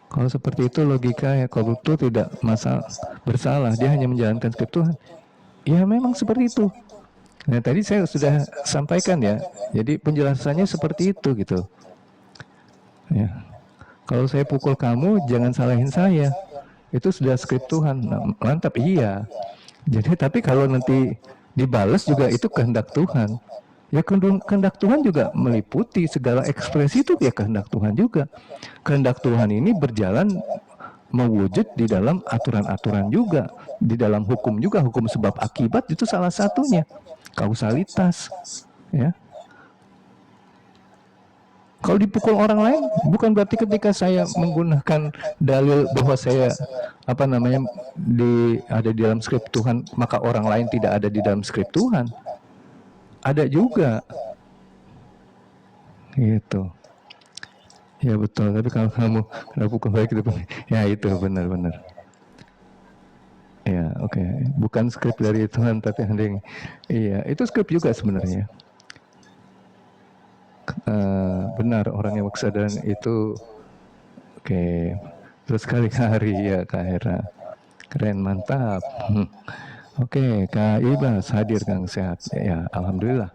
Kalau seperti itu logika ya, koruptor tidak bersalah, dia hanya menjalankan skrip Tuhan. Ya memang seperti itu. Nah tadi saya sudah sampaikan ya, jadi penjelasannya seperti itu gitu. Ya. Kalau saya pukul kamu, jangan salahin saya. Itu sudah skrip Tuhan. Nah, mantap, iya. Jadi tapi kalau nanti dibalas juga itu kehendak Tuhan. Ya kehendak Tuhan juga meliputi segala ekspresi itu ya kehendak Tuhan juga. Kehendak Tuhan ini berjalan mewujud di dalam aturan-aturan juga, di dalam hukum juga, hukum sebab akibat itu salah satunya. Kausalitas, ya. Kalau dipukul orang lain, bukan berarti ketika saya menggunakan dalil bahwa saya ada di dalam skrip Tuhan, maka orang lain tidak ada di dalam skrip Tuhan. Ada juga, gitu. Ya betul. Tapi kalau kamu pukul baik itu, ya itu benar-benar. Ya oke. Bukan skrip dari Tuhan, tapi iya itu skrip juga sebenarnya. Benar, orang yang kesadaran itu oke. Terus kali-kali ya Kak Hera, keren, mantap. Oke, Kak Ibas hadir, Kang, sehat ya, alhamdulillah.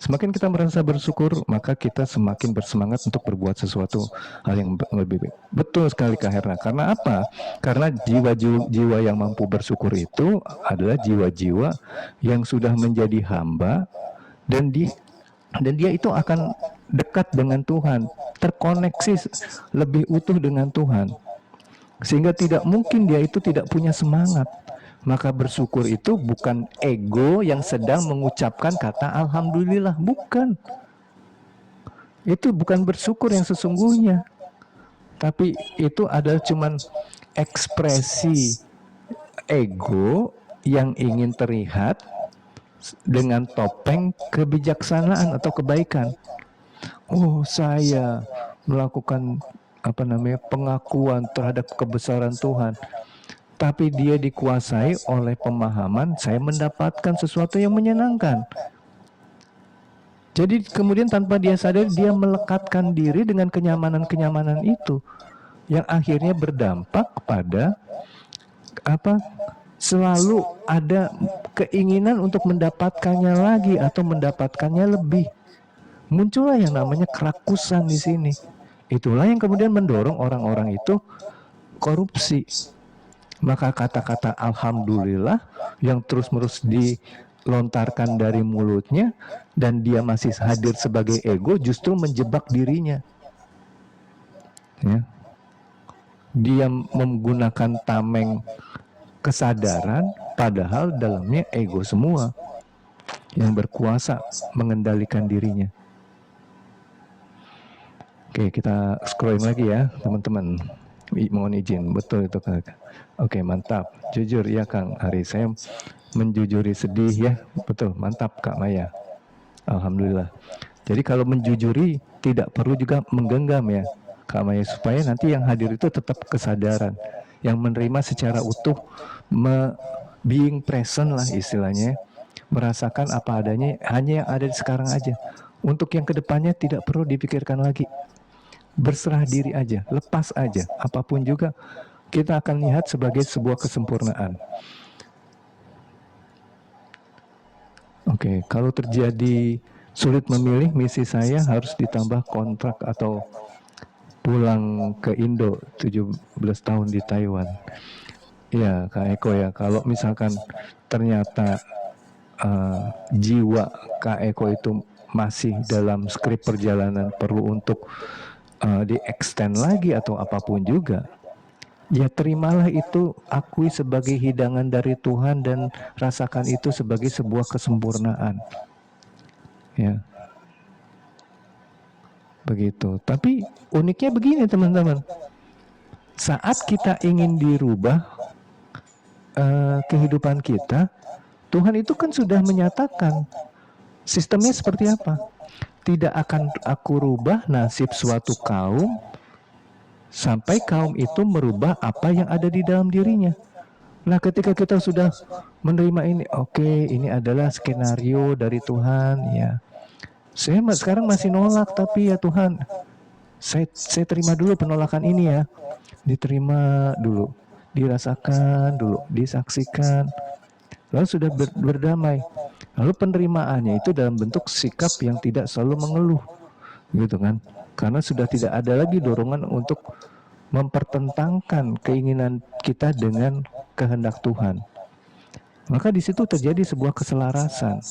Semakin kita merasa bersyukur, maka kita semakin bersemangat untuk berbuat sesuatu hal yang lebih baik. Betul sekali Kak Hera. Karena apa? Karena jiwa-jiwa yang mampu bersyukur itu adalah jiwa-jiwa yang sudah menjadi hamba, dan dia itu akan dekat dengan Tuhan, terkoneksi lebih utuh dengan Tuhan, sehingga tidak mungkin dia itu tidak punya semangat. Maka bersyukur itu bukan ego yang sedang mengucapkan kata alhamdulillah, bukan. Itu bukan bersyukur yang sesungguhnya, tapi itu adalah cuman ekspresi ego yang ingin terlihat dengan topeng kebijaksanaan atau kebaikan. Oh, saya melakukan pengakuan terhadap kebesaran Tuhan, tapi dia dikuasai oleh pemahaman saya mendapatkan sesuatu yang menyenangkan. Jadi kemudian tanpa dia sadar, dia melekatkan diri dengan kenyamanan-kenyamanan itu, yang akhirnya berdampak pada selalu ada keinginan untuk mendapatkannya lagi atau mendapatkannya lebih. Muncullah yang namanya kerakusan di sini. Itulah yang kemudian mendorong orang-orang itu korupsi. Maka kata-kata alhamdulillah yang terus-menerus dilontarkan dari mulutnya dan dia masih hadir sebagai ego, justru menjebak dirinya. Ya. Dia menggunakan tameng kesadaran, padahal dalamnya ego semua yang berkuasa mengendalikan dirinya. Oke, kita scrolling lagi ya teman-teman. Mohon izin, betul itu Kak. Oke, mantap. Jujur ya Kang Ari, saya menjujuri sedih ya. Betul, mantap Kak Maya. Alhamdulillah. Jadi kalau menjujuri tidak perlu juga menggenggam ya Kak Maya, supaya nanti yang hadir itu tetap kesadaran, yang menerima secara utuh, being present lah istilahnya, merasakan apa adanya, hanya yang ada di sekarang aja. Untuk yang kedepannya tidak perlu dipikirkan lagi. Berserah diri aja, lepas aja, apapun juga kita akan lihat sebagai sebuah kesempurnaan. Oke, kalau terjadi sulit memilih, misi saya harus ditambah kontrak atau pulang ke Indo, 17 tahun di Taiwan. Ya Kak Eko ya, kalau misalkan ternyata jiwa Kak Eko itu masih dalam skrip perjalanan perlu untuk di-extend lagi atau apapun juga, Ya terimalah itu, akui sebagai hidangan dari Tuhan dan rasakan itu sebagai sebuah kesempurnaan. Ya. Begitu. Tapi uniknya begini teman-teman. Saat kita ingin dirubah kehidupan kita, Tuhan itu kan sudah menyatakan sistemnya seperti apa. Tidak akan aku rubah nasib suatu kaum sampai kaum itu merubah apa yang ada di dalam dirinya. Nah, ketika kita sudah menerima ini, oke, ini adalah skenario dari Tuhan, ya. Saya sekarang masih nolak, tapi ya Tuhan, saya terima dulu penolakan ini ya. Diterima dulu, dirasakan dulu, disaksikan, lalu sudah berdamai. Lalu penerimaannya itu dalam bentuk sikap yang tidak selalu mengeluh, gitu kan? Karena sudah tidak ada lagi dorongan untuk mempertentangkan keinginan kita dengan kehendak Tuhan. Maka di situ terjadi sebuah keselarasan.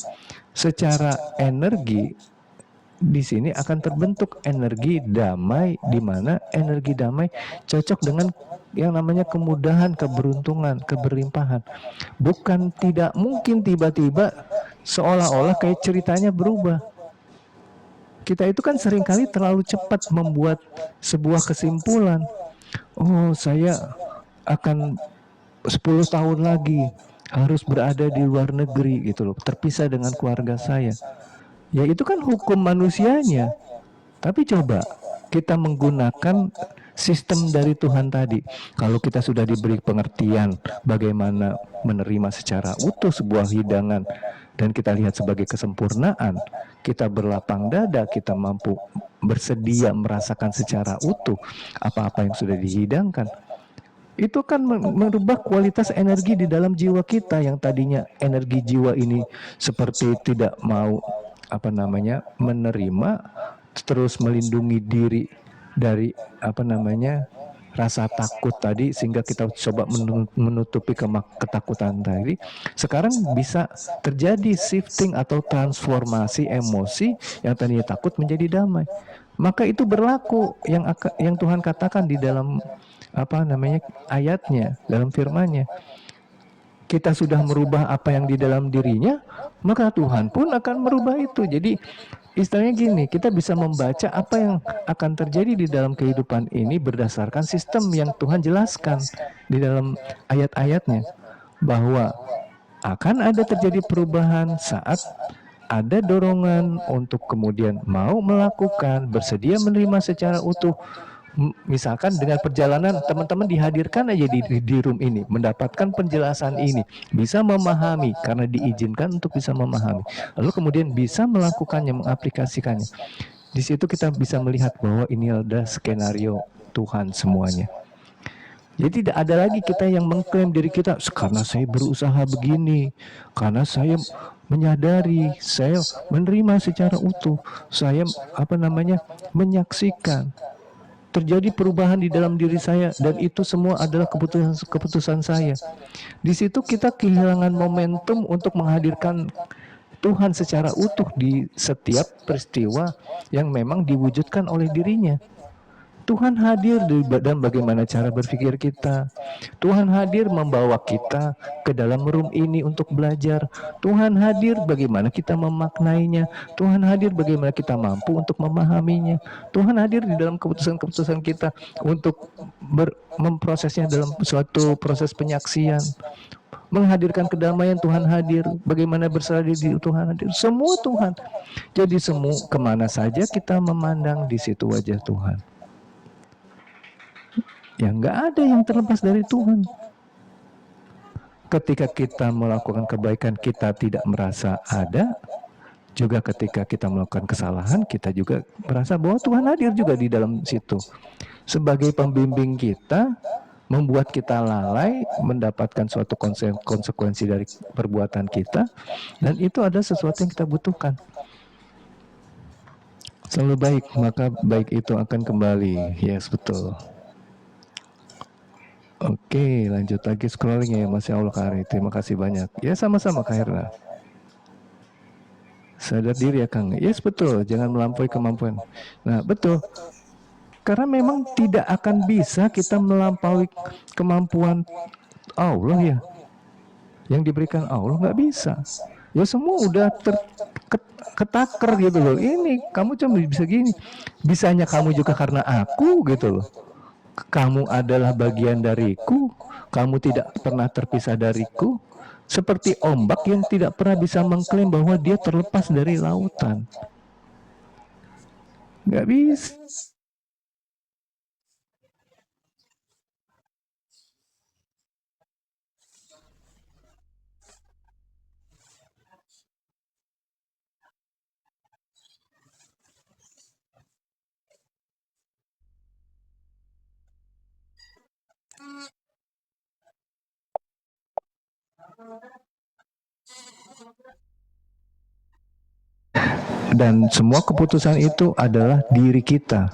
Secara energi di sini akan terbentuk energi damai, di mana energi damai cocok dengan yang namanya kemudahan, keberuntungan, keberlimpahan. Bukan tidak mungkin tiba-tiba seolah-olah kayak ceritanya berubah. Kita itu kan seringkali terlalu cepat membuat sebuah kesimpulan. Oh, saya akan 10 tahun lagi harus berada di luar negeri gitu loh, terpisah dengan keluarga saya. Ya itu kan hukum manusianya. Tapi coba kita menggunakan sistem dari Tuhan tadi. Kalau kita sudah diberi pengertian bagaimana menerima secara utuh sebuah hidangan dan kita lihat sebagai kesempurnaan, kita berlapang dada, kita mampu bersedia merasakan secara utuh apa-apa yang sudah dihidangkan. Itu kan merubah kualitas energi di dalam jiwa kita yang tadinya energi jiwa ini seperti tidak mau menerima, terus melindungi diri dari rasa takut tadi, sehingga kita coba menutupi ketakutan tadi. Sekarang bisa terjadi shifting atau transformasi emosi yang tadinya takut menjadi damai. Maka itu berlaku yang Tuhan katakan di dalam ayatnya, dalam firman-Nya. Kita sudah merubah apa yang di dalam dirinya, maka Tuhan pun akan merubah itu. Jadi istilahnya gini, kita bisa membaca apa yang akan terjadi di dalam kehidupan ini berdasarkan sistem yang Tuhan jelaskan di dalam ayat-ayatnya, bahwa akan ada terjadi perubahan saat ada dorongan untuk kemudian mau melakukan, bersedia menerima secara utuh. Misalkan dengan perjalanan teman-teman dihadirkan aja di room ini, mendapatkan penjelasan ini, bisa memahami karena diizinkan untuk bisa memahami, lalu kemudian bisa melakukannya, mengaplikasikannya. Di situ kita bisa melihat bahwa ini adalah skenario Tuhan semuanya. Jadi tidak ada lagi kita yang mengklaim diri kita, karena saya berusaha begini, karena saya menyadari, saya menerima secara utuh, saya menyaksikan terjadi perubahan di dalam diri saya, dan itu semua adalah keputusan saya. Di situ kita kehilangan momentum untuk menghadirkan Tuhan secara utuh di setiap peristiwa yang memang diwujudkan oleh dirinya. Tuhan hadir dan bagaimana cara berpikir kita. Tuhan hadir membawa kita ke dalam room ini untuk belajar. Tuhan hadir bagaimana kita memaknainya. Tuhan hadir bagaimana kita mampu untuk memahaminya. Tuhan hadir di dalam keputusan-keputusan kita untuk memprosesnya dalam suatu proses penyaksian. Menghadirkan kedamaian, Tuhan hadir. Bagaimana berserah diri, Tuhan hadir. Semua Tuhan. Jadi semua kemana saja kita memandang, di situ wajah Tuhan. Ya nggak ada yang terlepas dari Tuhan. Ketika kita melakukan kebaikan, kita tidak merasa ada. Juga ketika kita melakukan kesalahan, kita juga merasa bahwa Tuhan hadir juga di dalam situ. Sebagai pembimbing kita, membuat kita lalai, mendapatkan suatu konsekuensi dari perbuatan kita. Dan itu adalah sesuatu yang kita butuhkan. Selalu baik, maka baik itu akan kembali. Yes, betul. Oke, lanjut lagi scrolling ya, Masya Allah Kak Ari. Terima kasih banyak. Ya sama-sama Kak Herna. Sadar diri ya Kang. Yes betul, jangan melampaui kemampuan. Nah betul. Karena memang tidak akan bisa kita melampaui kemampuan Allah ya, yang diberikan Allah, nggak bisa. Ya semua udah ketaker gitu loh. Ini kamu cuma bisa gini. Bisanya kamu juga karena aku gitu loh. Kamu adalah bagian dariku. Kamu tidak pernah terpisah dariku. Seperti ombak yang tidak pernah bisa mengklaim bahwa dia terlepas dari lautan. Nggak bisa. Dan semua keputusan itu adalah diri kita.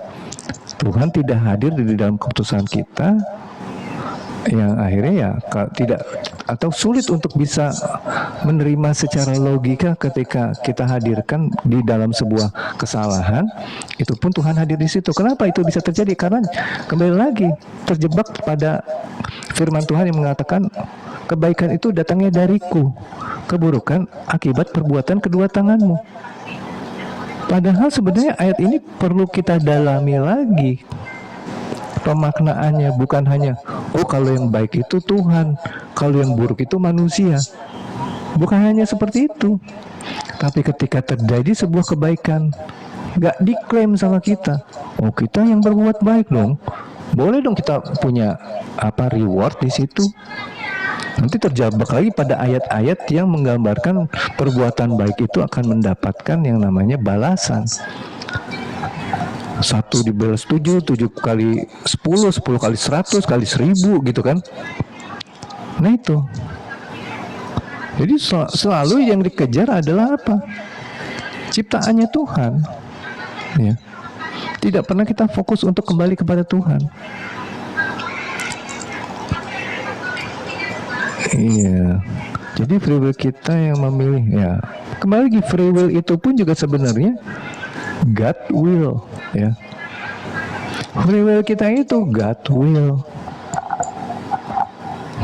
Tuhan tidak hadir di dalam keputusan kita, yang akhirnya ya tidak atau sulit untuk bisa menerima secara logika ketika kita hadirkan di dalam sebuah kesalahan. Itu pun Tuhan hadir di situ. Kenapa itu bisa terjadi? Karena kembali lagi terjebak pada firman Tuhan yang mengatakan kebaikan itu datangnya dariku, keburukan akibat perbuatan kedua tanganmu. Padahal sebenarnya ayat ini perlu kita dalami lagi pemaknaannya, bukan hanya oh kalau yang baik itu Tuhan, kalau yang buruk itu manusia. Bukan hanya seperti itu. Tapi ketika terjadi sebuah kebaikan, nggak diklaim sama kita. Oh kita yang berbuat baik dong. Boleh dong kita punya reward di situ. Nanti terjebak lagi pada ayat-ayat yang menggambarkan perbuatan baik itu akan mendapatkan yang namanya balasan. 1 dibalas 7, 7 kali 10, 10 kali 100, kali 1000 gitu kan. Nah itu. Jadi selalu yang dikejar adalah apa? Ciptaannya Tuhan. Ya. Tidak pernah kita fokus untuk kembali kepada Tuhan. Iya. Jadi free will kita yang memilih ya. Kembali lagi free will itu pun juga sebenarnya God will ya. Free will kita itu God will.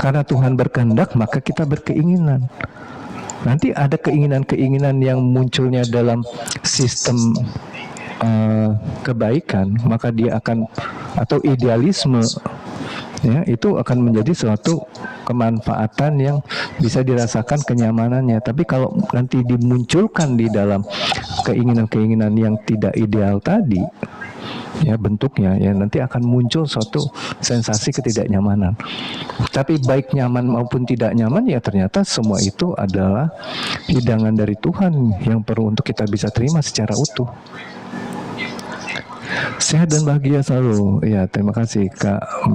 Karena Tuhan berkehendak maka kita berkeinginan. Nanti ada keinginan-keinginan yang munculnya dalam sistem kebaikan, maka dia akan atau idealisme ya itu akan menjadi suatu kemanfaatan yang bisa dirasakan kenyamanannya. Tapi kalau nanti dimunculkan di dalam keinginan-keinginan yang tidak ideal tadi ya bentuknya ya nanti akan muncul suatu sensasi ketidaknyamanan. Tapi baik nyaman maupun tidak nyaman ya ternyata semua itu adalah hidangan dari Tuhan yang perlu untuk kita bisa terima secara utuh. Sehat dan bahagia selalu. Ya, terima kasih Kak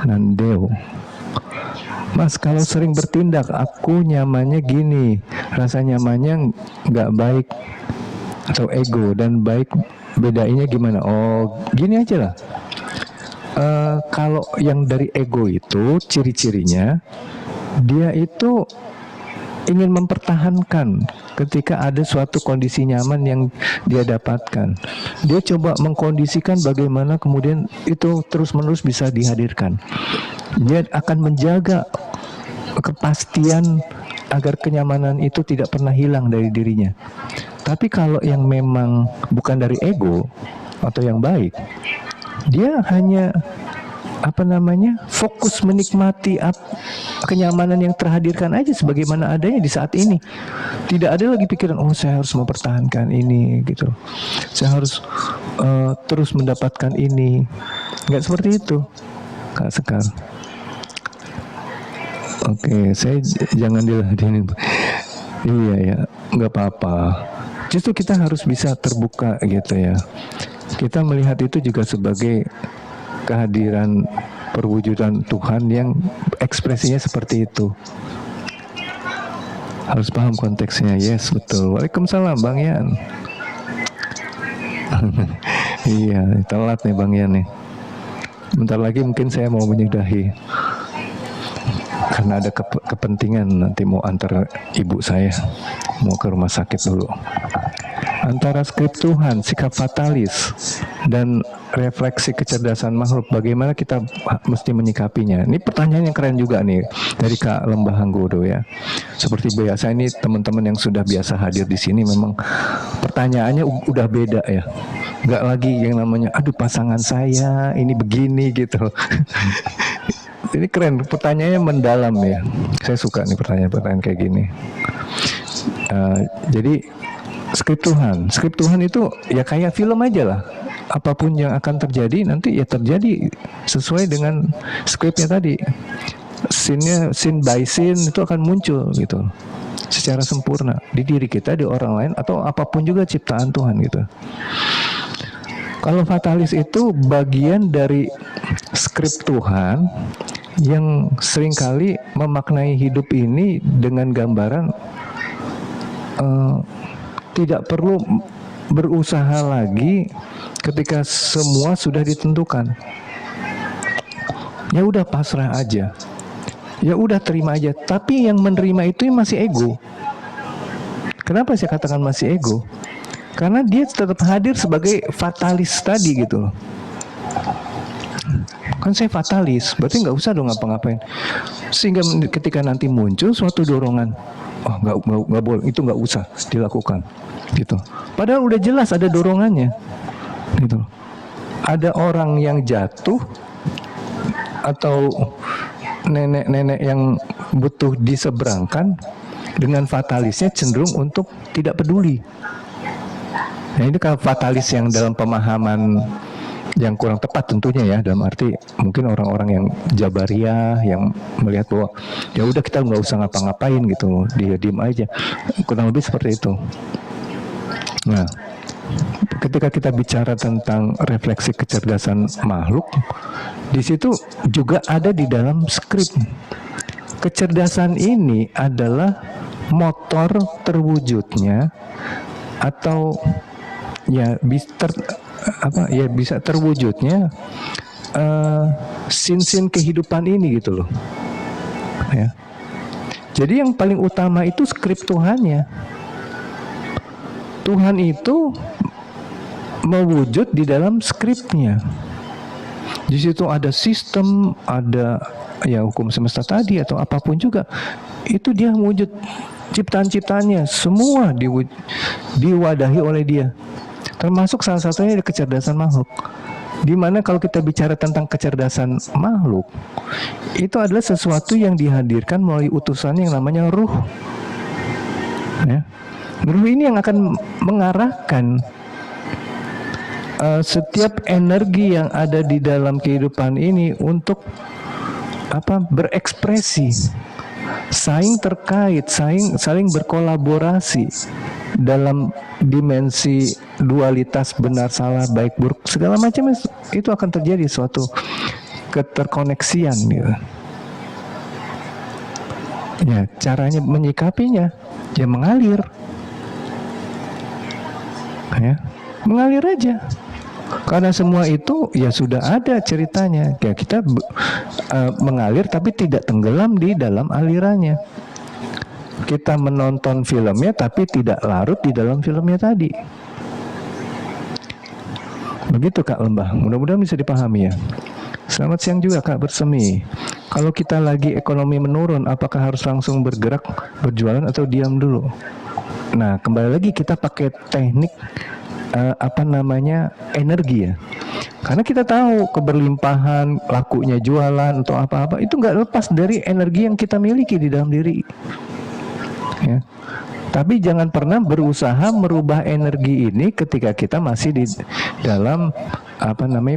Nandeo. Mas, kalau sering bertindak, aku nyamannya gini, rasa nyamannya nggak baik atau ego dan baik bedainnya gimana? Oh, gini aja lah. Kalau yang dari ego itu ciri-cirinya dia itu ingin mempertahankan ketika ada suatu kondisi nyaman yang dia dapatkan. Dia coba mengkondisikan bagaimana kemudian itu terus-menerus bisa dihadirkan. Dia akan menjaga kepastian agar kenyamanan itu tidak pernah hilang dari dirinya. Tapi kalau yang memang bukan dari ego atau yang baik, dia hanya fokus menikmati kenyamanan yang terhadirkan aja sebagaimana adanya di saat ini. Tidak ada lagi pikiran oh saya harus mempertahankan ini gitu, saya harus terus mendapatkan ini. Nggak seperti itu Kak Sekar. Oke, saya jangan diladenin. Iya ya, nggak apa-apa. Justru kita harus bisa terbuka gitu ya. Kita melihat itu juga sebagai kehadiran perwujudan Tuhan yang ekspresinya seperti itu. Harus paham konteksnya. Yes, betul. Waalaikumsalam Bang Yan. Iya, telat nih Bang Yan nih. Bentar lagi mungkin saya mau menyudahi karena ada kepentingan nanti mau antar ibu saya mau ke rumah sakit dulu. antara skrip Tuhan, sikap fatalis, dan refleksi kecerdasan makhluk. Bagaimana kita mesti menyikapinya? Ini pertanyaan yang keren juga nih dari Kak Lembah Hanggodo ya. Seperti biasa ini teman-teman yang sudah biasa hadir di sini memang pertanyaannya udah beda ya. Nggak lagi yang namanya, aduh pasangan saya ini begini gitu. Ini keren, pertanyaannya mendalam ya. Saya suka nih pertanyaan-pertanyaan kayak gini. Jadi skrip Tuhan itu ya kayak film aja lah. Apapun yang akan terjadi nanti ya terjadi sesuai dengan skripnya tadi. Scene by scene itu akan muncul gitu secara sempurna di diri kita, di orang lain, atau apapun juga ciptaan Tuhan gitu. Kalau fatalis itu bagian dari skrip Tuhan yang seringkali memaknai hidup ini dengan gambaran tidak perlu berusaha lagi ketika semua sudah ditentukan. Ya udah pasrah aja. Ya udah terima aja. Tapi yang menerima itu masih ego. Kenapa saya katakan masih ego? Karena dia tetap hadir sebagai fatalis tadi gitu loh. Kan saya fatalis, berarti nggak usah dong ngapa-ngapain. Sehingga ketika nanti muncul suatu dorongan, oh nggak boleh, itu nggak usah dilakukan, gitu. Padahal udah jelas ada dorongannya, gitu. Ada orang yang jatuh atau nenek-nenek yang butuh diseberangkan, dengan fatalisnya cenderung untuk tidak peduli. Nah ini kalau fatalis yang dalam pemahaman yang kurang tepat tentunya ya, dalam arti mungkin orang-orang yang Jabariyah yang melihat bahwa ya udah kita nggak usah ngapa-ngapain gitu, dia diem aja, kurang lebih seperti itu. Nah, ketika kita bicara tentang refleksi kecerdasan makhluk, di situ juga ada di dalam skrip. Kecerdasan ini adalah motor terwujudnya atau ya bisa terwujudnya sin-sin kehidupan ini gitu loh ya. Jadi yang paling utama itu skrip Tuhannya. Tuhan itu mewujud di dalam skripnya. Di situ ada sistem, ada ya hukum semesta tadi atau apapun juga, itu dia mewujud. Ciptaan-ciptaannya semua diwadahi oleh dia, termasuk salah satunya kecerdasan makhluk. Dimana kalau kita bicara tentang kecerdasan makhluk, itu adalah sesuatu yang dihadirkan melalui utusan yang namanya ruh ya. Ruh ini yang akan mengarahkan setiap energi yang ada di dalam kehidupan ini untuk berekspresi, saling terkait, saling berkolaborasi dalam dimensi dualitas benar salah, baik buruk, segala macam itu akan terjadi suatu keterkoneksian gitu. Ya, caranya menyikapinya ya mengalir. Ya, mengalir aja. Karena semua itu ya sudah ada ceritanya. Ya kita mengalir tapi tidak tenggelam di dalam alirannya. Kita menonton filmnya tapi tidak larut di dalam filmnya tadi. Begitu Kak Lembah. Mudah-mudahan bisa dipahami ya. Selamat siang juga Kak Bersemi. Kalau kita lagi ekonomi menurun, apakah harus langsung bergerak, berjualan atau diam dulu? Nah, kembali lagi kita pakai teknik energi ya. Karena kita tahu keberlimpahan, lakunya jualan atau apa-apa itu nggak lepas dari energi yang kita miliki di dalam diri. Ya. Tapi jangan pernah berusaha merubah energi ini ketika kita masih di dalam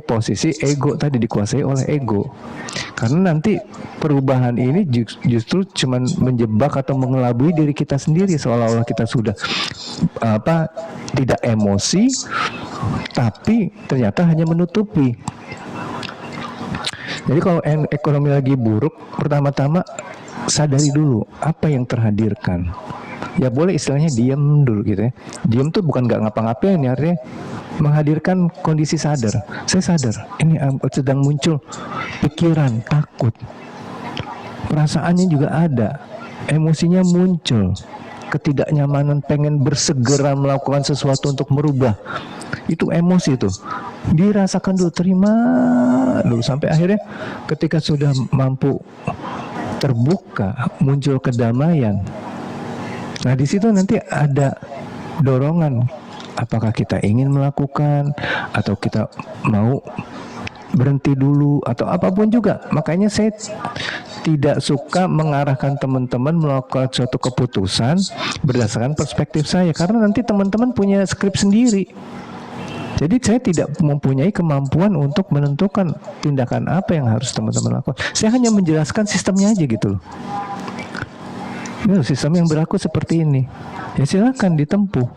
posisi ego tadi, dikuasai oleh ego. Karena nanti perubahan ini justru cuma menjebak atau mengelabui diri kita sendiri, seolah-olah kita sudah tidak emosi, tapi ternyata hanya menutupi. Jadi kalau ekonomi lagi buruk, pertama-tama sadari dulu apa yang terhadirkan. Ya boleh istilahnya diam dulu gitu ya. Diam tuh bukan nggak ngapa-ngapain ya, artinya menghadirkan kondisi sadar. Saya sadar ini sedang muncul pikiran takut, perasaannya juga ada, emosinya muncul. ketidaknyamanan, pengen bersegera melakukan sesuatu untuk merubah. Itu emosi tuh. Dirasakan dulu, terima dulu, sampai akhirnya ketika sudah mampu terbuka, muncul kedamaian. Nah, di situ nanti ada dorongan. Apakah kita ingin melakukan atau kita mau berhenti dulu atau apapun juga. Makanya saya tidak suka mengarahkan teman-teman melakukan suatu keputusan berdasarkan perspektif saya, karena nanti teman-teman punya skrip sendiri. Jadi saya tidak mempunyai kemampuan untuk menentukan tindakan apa yang harus teman-teman lakukan. Saya hanya menjelaskan sistemnya aja gitu loh. Ini sistem yang berlaku seperti ini. Ya silakan ditempuh.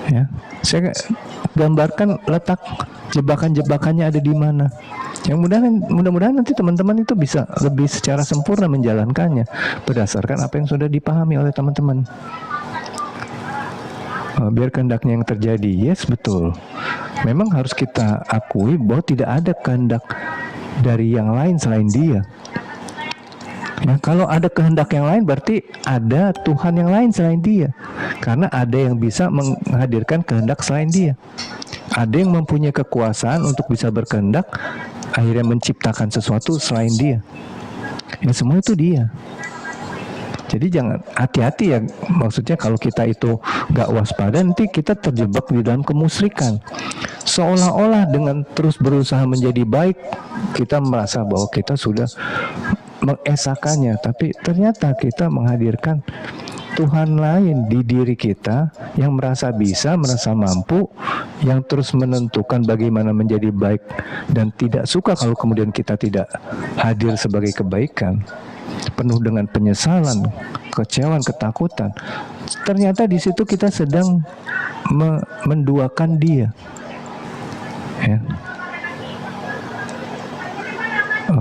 Ya, saya gambarkan letak jebakan-jebakannya ada di mana. Yang mudah-mudahan nanti teman-teman itu bisa lebih secara sempurna menjalankannya berdasarkan apa yang sudah dipahami oleh teman-teman. Biar kehendaknya yang terjadi. Yes, betul. Memang harus kita akui bahwa tidak ada kehendak dari yang lain selain Dia. Ya, kalau ada kehendak yang lain berarti ada Tuhan yang lain selain Dia. Karena ada yang bisa menghadirkan kehendak selain Dia. Ada yang mempunyai kekuasaan untuk bisa berkehendak, akhirnya menciptakan sesuatu selain Dia. Ya, semua itu Dia. Jadi jangan, hati-hati ya, maksudnya kalau kita itu gak waspada nanti kita terjebak di dalam kemusyrikan. Seolah-olah dengan terus berusaha menjadi baik kita merasa bahwa kita sudah mengesakannya, tapi ternyata kita menghadirkan Tuhan lain di diri kita yang merasa bisa, merasa mampu, yang terus menentukan bagaimana menjadi baik dan tidak suka kalau kemudian kita tidak hadir sebagai kebaikan. Penuh dengan penyesalan, kekecewaan, ketakutan. Ternyata di situ kita sedang menduakan Dia. Ya.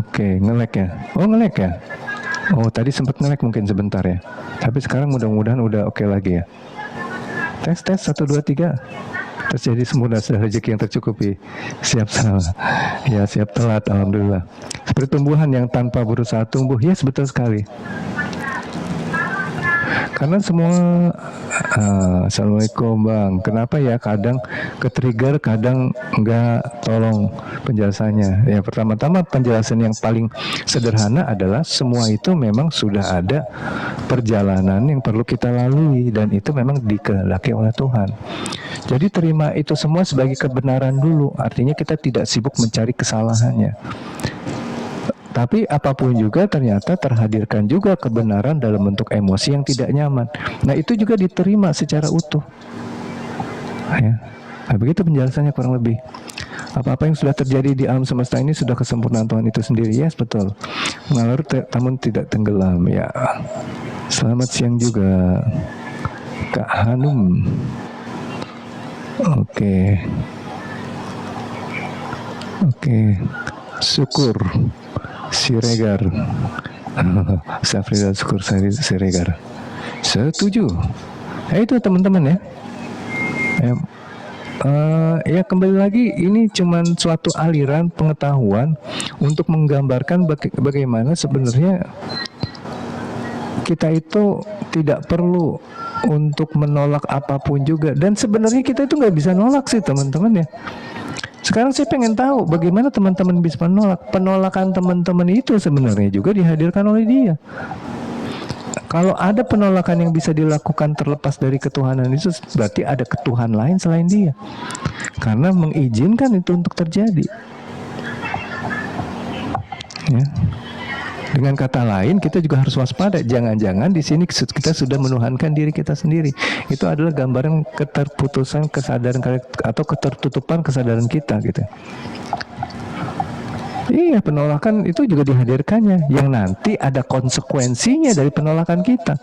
Oke, nge-lag ya. Oh, nge-lag ya. Oh, tadi sempat nge-lag mungkin sebentar ya. Tapi sekarang mudah-mudahan udah oke lagi ya. Tes 1 2 3. Terjadi sempurna, sudah rezeki yang tercukupi. Siap salah. Ya, siap telat, alhamdulillah. Pertumbuhan yang tanpa berusaha tumbuh. Yes, betul sekali. Karena semua Assalamualaikum Bang. Kenapa ya kadang ke-trigger, kadang enggak, tolong penjelasannya. Ya, pertama-tama penjelasan yang paling sederhana adalah semua itu memang sudah ada perjalanan yang perlu kita lalui dan itu memang dikehendaki oleh Tuhan. Jadi terima itu semua sebagai kebenaran dulu. Artinya kita tidak sibuk mencari kesalahannya. Tapi apapun juga ternyata terhadirkan juga kebenaran dalam bentuk emosi yang tidak nyaman. Nah, itu juga diterima secara utuh. Ya. Nah, begitu penjelasannya kurang lebih. Apa-apa yang sudah terjadi di alam semesta ini sudah kesempurnaan Tuhan itu sendiri. Yes, betul. Mengalir namun tidak tenggelam. Ya. Selamat siang juga Kak Hanum. Oke. Syukur Siregar. Safrida Syukur Siregar. Setuju. Itu teman-teman ya. Ya kembali lagi, ini cuman suatu aliran pengetahuan untuk menggambarkan bagaimana sebenarnya kita itu tidak perlu untuk menolak apapun juga. Dan sebenarnya kita itu nggak bisa nolak sih teman-teman ya. Sekarang saya pengen tahu bagaimana teman-teman bisa menolak. Penolakan teman-teman itu sebenarnya juga dihadirkan oleh Dia. Kalau ada penolakan yang bisa dilakukan terlepas dari ketuhanan itu, berarti ada ketuhan lain selain Dia. Karena mengizinkan itu untuk terjadi. Ya. Dengan kata lain, kita juga harus waspada. Jangan-jangan di sini kita sudah menuhankan diri kita sendiri. Itu adalah gambaran keterputusan kesadaran atau ketertutupan kesadaran kita, gitu. Iya, penolakan itu juga dihadirkannya, yang nanti ada konsekuensinya dari penolakan kita.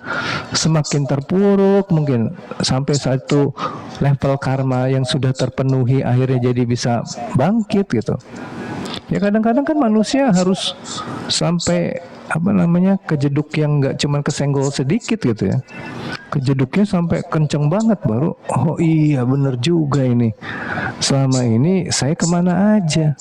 Semakin terpuruk, mungkin sampai satu level karma yang sudah terpenuhi, akhirnya jadi bisa bangkit, gitu. Ya kadang-kadang kan manusia harus sampai kejeduk yang nggak cuma kesenggol sedikit gitu ya. Kejeduknya sampai kenceng banget baru, oh iya bener juga ini. Selama ini saya kemana aja?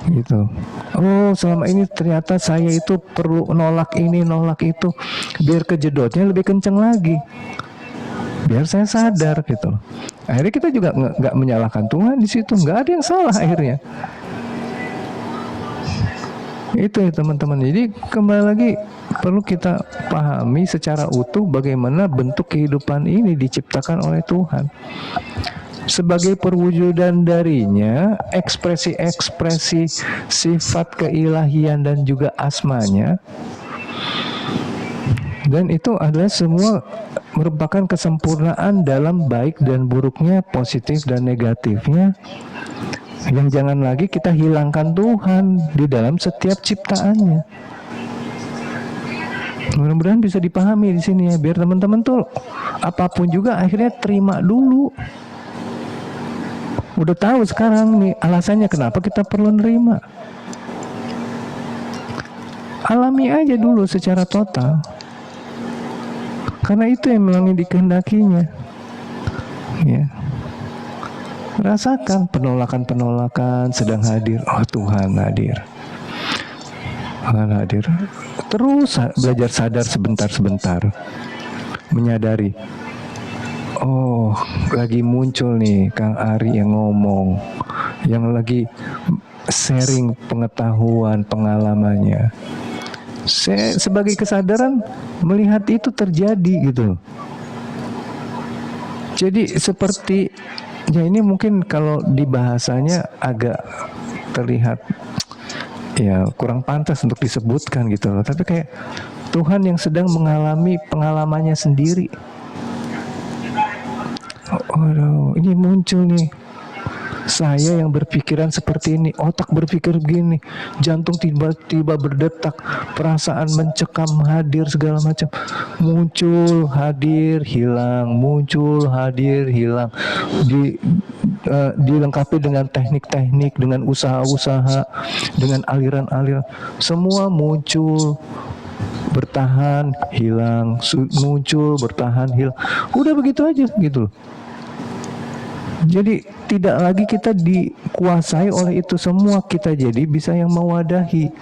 gitu. Oh, selama ini ternyata saya itu perlu nolak ini, nolak itu, biar kejedotnya lebih kenceng lagi, biar saya sadar gitu. Akhirnya kita juga nggak menyalahkan Tuhan di situ, nggak ada yang salah akhirnya. Itu ya teman-teman. Jadi kembali lagi perlu kita pahami secara utuh bagaimana bentuk kehidupan ini diciptakan oleh Tuhan. Sebagai perwujudan darinya, ekspresi-ekspresi sifat keilahian dan juga asmanya, dan itu adalah semua merupakan kesempurnaan dalam baik dan buruknya, positif dan negatifnya, yang jangan lagi kita hilangkan Tuhan di dalam setiap ciptaannya. Mudah-mudahan bisa dipahami di sini ya, biar teman-teman tuh apapun juga akhirnya terima dulu. Udah tahu sekarang nih alasannya kenapa kita perlu nerima. Alami aja dulu secara total. Karena itu yang memang dikehendakinya. Ya. Rasakan penolakan-penolakan sedang hadir. Oh, Tuhan hadir. Tuhan hadir. Terus belajar sadar sebentar-sebentar. Menyadari. Oh, lagi muncul nih Kang Ari yang ngomong, yang lagi sharing pengetahuan, pengalamannya. Saya sebagai kesadaran melihat itu terjadi gitu. Jadi seperti, ya ini mungkin kalau di bahasanya agak terlihat ya kurang pantas untuk disebutkan gitu loh. Tapi kayak Tuhan yang sedang mengalami pengalamannya sendiri. Oh, ini muncul nih. Saya yang berpikiran seperti ini, otak berpikir begini, jantung tiba-tiba berdetak, perasaan mencekam, hadir segala macam. Muncul, hadir, hilang, muncul, hadir, hilang. Dilengkapi dengan teknik-teknik, dengan usaha-usaha, dengan aliran-aliran. Semua muncul, bertahan, hilang, muncul, bertahan, hilang. Udah begitu aja gitu. Jadi tidak lagi kita dikuasai oleh itu semua, kita jadi bisa yang mewadahi,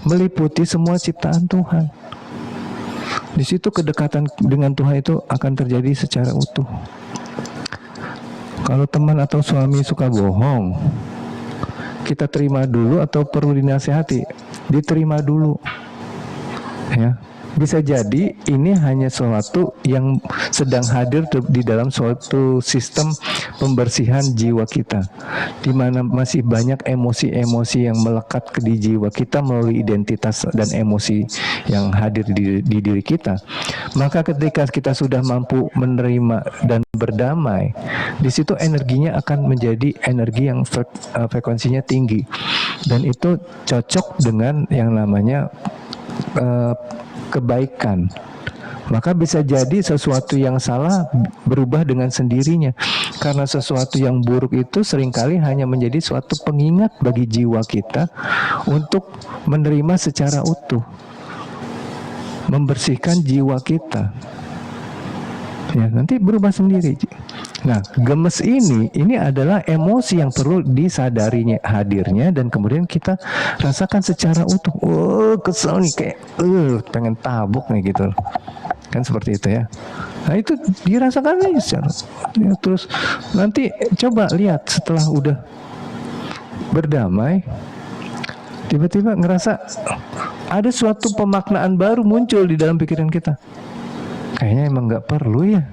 meliputi semua ciptaan Tuhan. Di situ kedekatan dengan Tuhan itu akan terjadi secara utuh. Kalau teman atau suami suka bohong, kita terima dulu atau perlu dinasihati? Diterima dulu. Ya. Bisa jadi ini hanya sesuatu yang sedang hadir di dalam suatu sistem pembersihan jiwa kita, di mana masih banyak emosi-emosi yang melekat di jiwa kita melalui identitas dan emosi yang hadir di diri kita. Maka ketika kita sudah mampu menerima dan berdamai, di situ energinya akan menjadi energi yang frekuensinya tinggi, dan itu cocok dengan yang namanya kebaikan. Maka bisa jadi sesuatu yang salah berubah dengan sendirinya, karena sesuatu yang buruk itu seringkali hanya menjadi suatu pengingat bagi jiwa kita untuk menerima secara utuh, membersihkan jiwa kita. Ya, nanti berubah sendiri. Nah, gemes ini adalah emosi yang perlu disadarinya hadirnya, dan kemudian kita rasakan secara utuh. Oh, kesel nih, kayak pengen tabuk nih gitu. Kan seperti itu ya. Nah, itu dirasakan aja secara. Ya, terus nanti coba lihat setelah udah berdamai, tiba-tiba ngerasa ada suatu pemaknaan baru muncul di dalam pikiran kita. Kayaknya emang nggak perlu ya.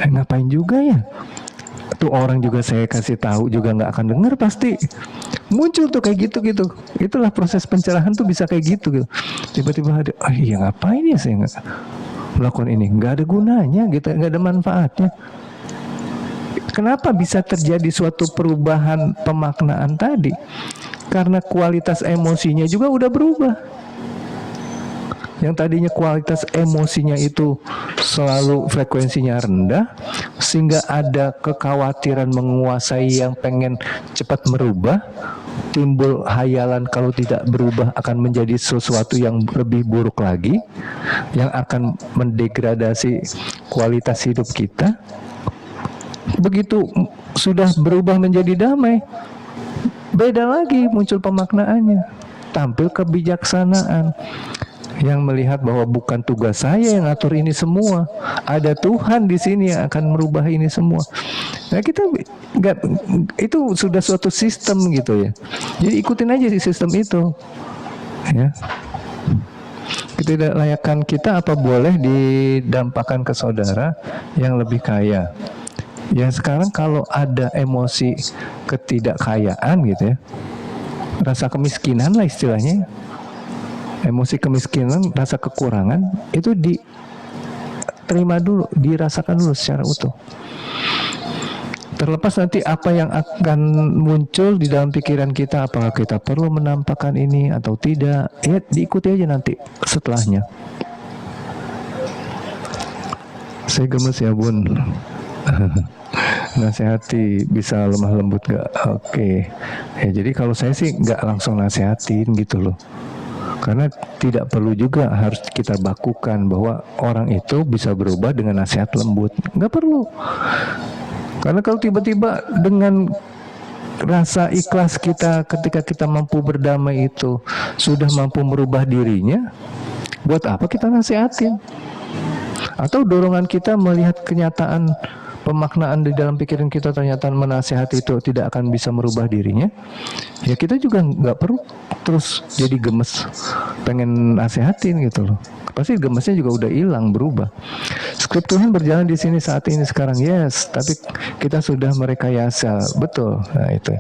Ngapain juga ya? Tuh orang juga saya kasih tahu juga nggak akan dengar pasti. Muncul tuh kayak gitu. Itulah proses pencerahan tuh bisa kayak gitu. Tiba-tiba ada, oh iya ngapain ya saya nggak melakukan ini? Nggak ada gunanya gitu, nggak ada manfaatnya. Kenapa bisa terjadi suatu perubahan pemaknaan tadi? Karena kualitas emosinya juga udah berubah. Yang tadinya kualitas emosinya itu selalu frekuensinya rendah, sehingga ada kekhawatiran menguasai yang pengen cepat merubah, timbul hayalan kalau tidak berubah akan menjadi sesuatu yang lebih buruk lagi, yang akan mendegradasi kualitas hidup kita. Begitu sudah berubah menjadi damai, beda lagi, muncul pemaknaannya, tampil kebijaksanaan yang melihat bahwa bukan tugas saya yang ngatur ini semua, ada Tuhan di sini yang akan merubah ini semua. Nah kita nggak, itu sudah suatu sistem gitu ya. Jadi ikutin aja di sistem itu, ya. Ketidaklayakkan kita apa boleh didampakkan ke saudara yang lebih kaya. Ya sekarang kalau ada emosi ketidakkayaan gitu ya, rasa kemiskinan lah istilahnya, emosi kemiskinan, rasa kekurangan, itu diterima dulu, dirasakan dulu secara utuh. Terlepas nanti apa yang akan muncul di dalam pikiran kita, apakah kita perlu menampakkan ini atau tidak, ya diikuti aja nanti setelahnya. Saya gemes ya bun. Nasihati bisa lemah lembut gak? Oke. Ya jadi kalau saya sih nggak langsung nasihatin gitu loh. Karena tidak perlu juga harus kita bakukan bahwa orang itu bisa berubah dengan nasihat lembut. Nggak perlu. Karena kalau tiba-tiba dengan rasa ikhlas kita ketika kita mampu berdamai itu sudah mampu merubah dirinya, buat apa kita nasihatin? Atau dorongan kita melihat kenyataan pemaknaan di dalam pikiran kita ternyata menasihati itu tidak akan bisa merubah dirinya, ya kita juga nggak perlu terus jadi gemes pengen nasihatin gitu loh. Pasti gemesnya juga udah hilang, berubah. Skrip Tuhan berjalan di sini saat ini sekarang, yes, tapi kita sudah merekayasa, betul. Nah itu.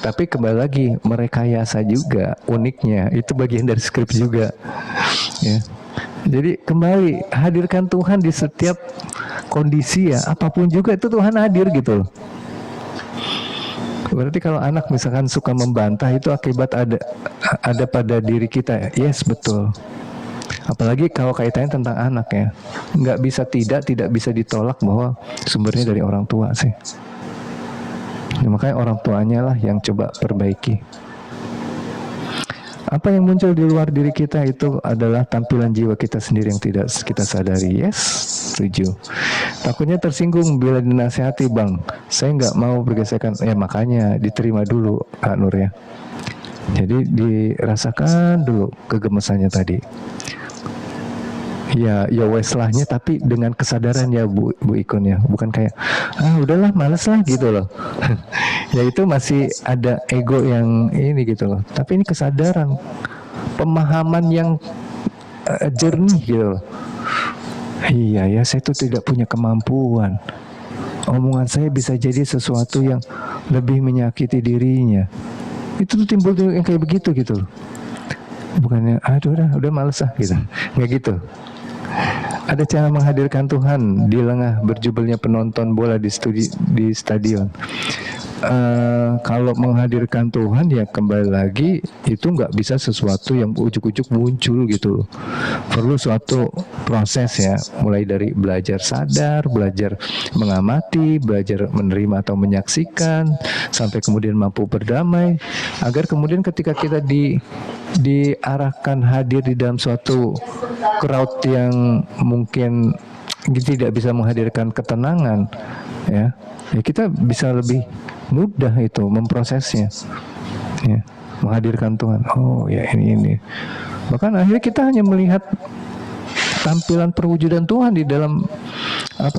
Tapi kembali lagi, merekayasa juga uniknya, itu bagian dari skrip juga. Ya. Jadi kembali hadirkan Tuhan di setiap kondisi ya, apapun juga itu Tuhan hadir gitu loh. Berarti kalau anak misalkan suka membantah itu akibat ada pada diri kita, yes betul. Apalagi kalau kaitannya tentang anak ya, nggak bisa tidak bisa ditolak bahwa sumbernya dari orang tua sih. Ya, makanya orang tuanya lah yang coba perbaiki. Apa yang muncul di luar diri kita itu adalah tampilan jiwa kita sendiri yang tidak kita sadari. Yes, setuju. Takutnya tersinggung bila dinasihati, bang. Saya nggak mau bergesekan. Ya makanya diterima dulu, Kak Nur ya. Jadi dirasakan dulu kegemesannya tadi. Ya weslahnya tapi dengan kesadaran ya Bu Ikun ya, bukan kayak udahlah males lah gitu loh. Ya itu masih ada ego yang ini gitu loh, tapi ini kesadaran, pemahaman yang jernih gitu loh. Iya ya, saya tuh tidak punya kemampuan, omongan saya bisa jadi sesuatu yang lebih menyakiti dirinya. Itu tuh timbul yang kayak begitu gitu loh. Bukannya aduh udah males lah gitu, nggak gitu. Ada cara menghadirkan Tuhan di lengah berjubelnya penonton bola di stadion. Kalau menghadirkan Tuhan ya kembali lagi itu nggak bisa sesuatu yang ujuk-ujuk muncul gitu. Perlu suatu proses ya, mulai dari belajar sadar, belajar mengamati, belajar menerima atau menyaksikan, sampai kemudian mampu berdamai, agar kemudian ketika kita diarahkan hadir di dalam suatu crowd yang mungkin tidak bisa menghadirkan ketenangan, ya kita bisa lebih mudah itu memprosesnya, ya, menghadirkan Tuhan. Oh ya ini. Bahkan akhirnya kita hanya melihat tampilan perwujudan Tuhan di dalam apa?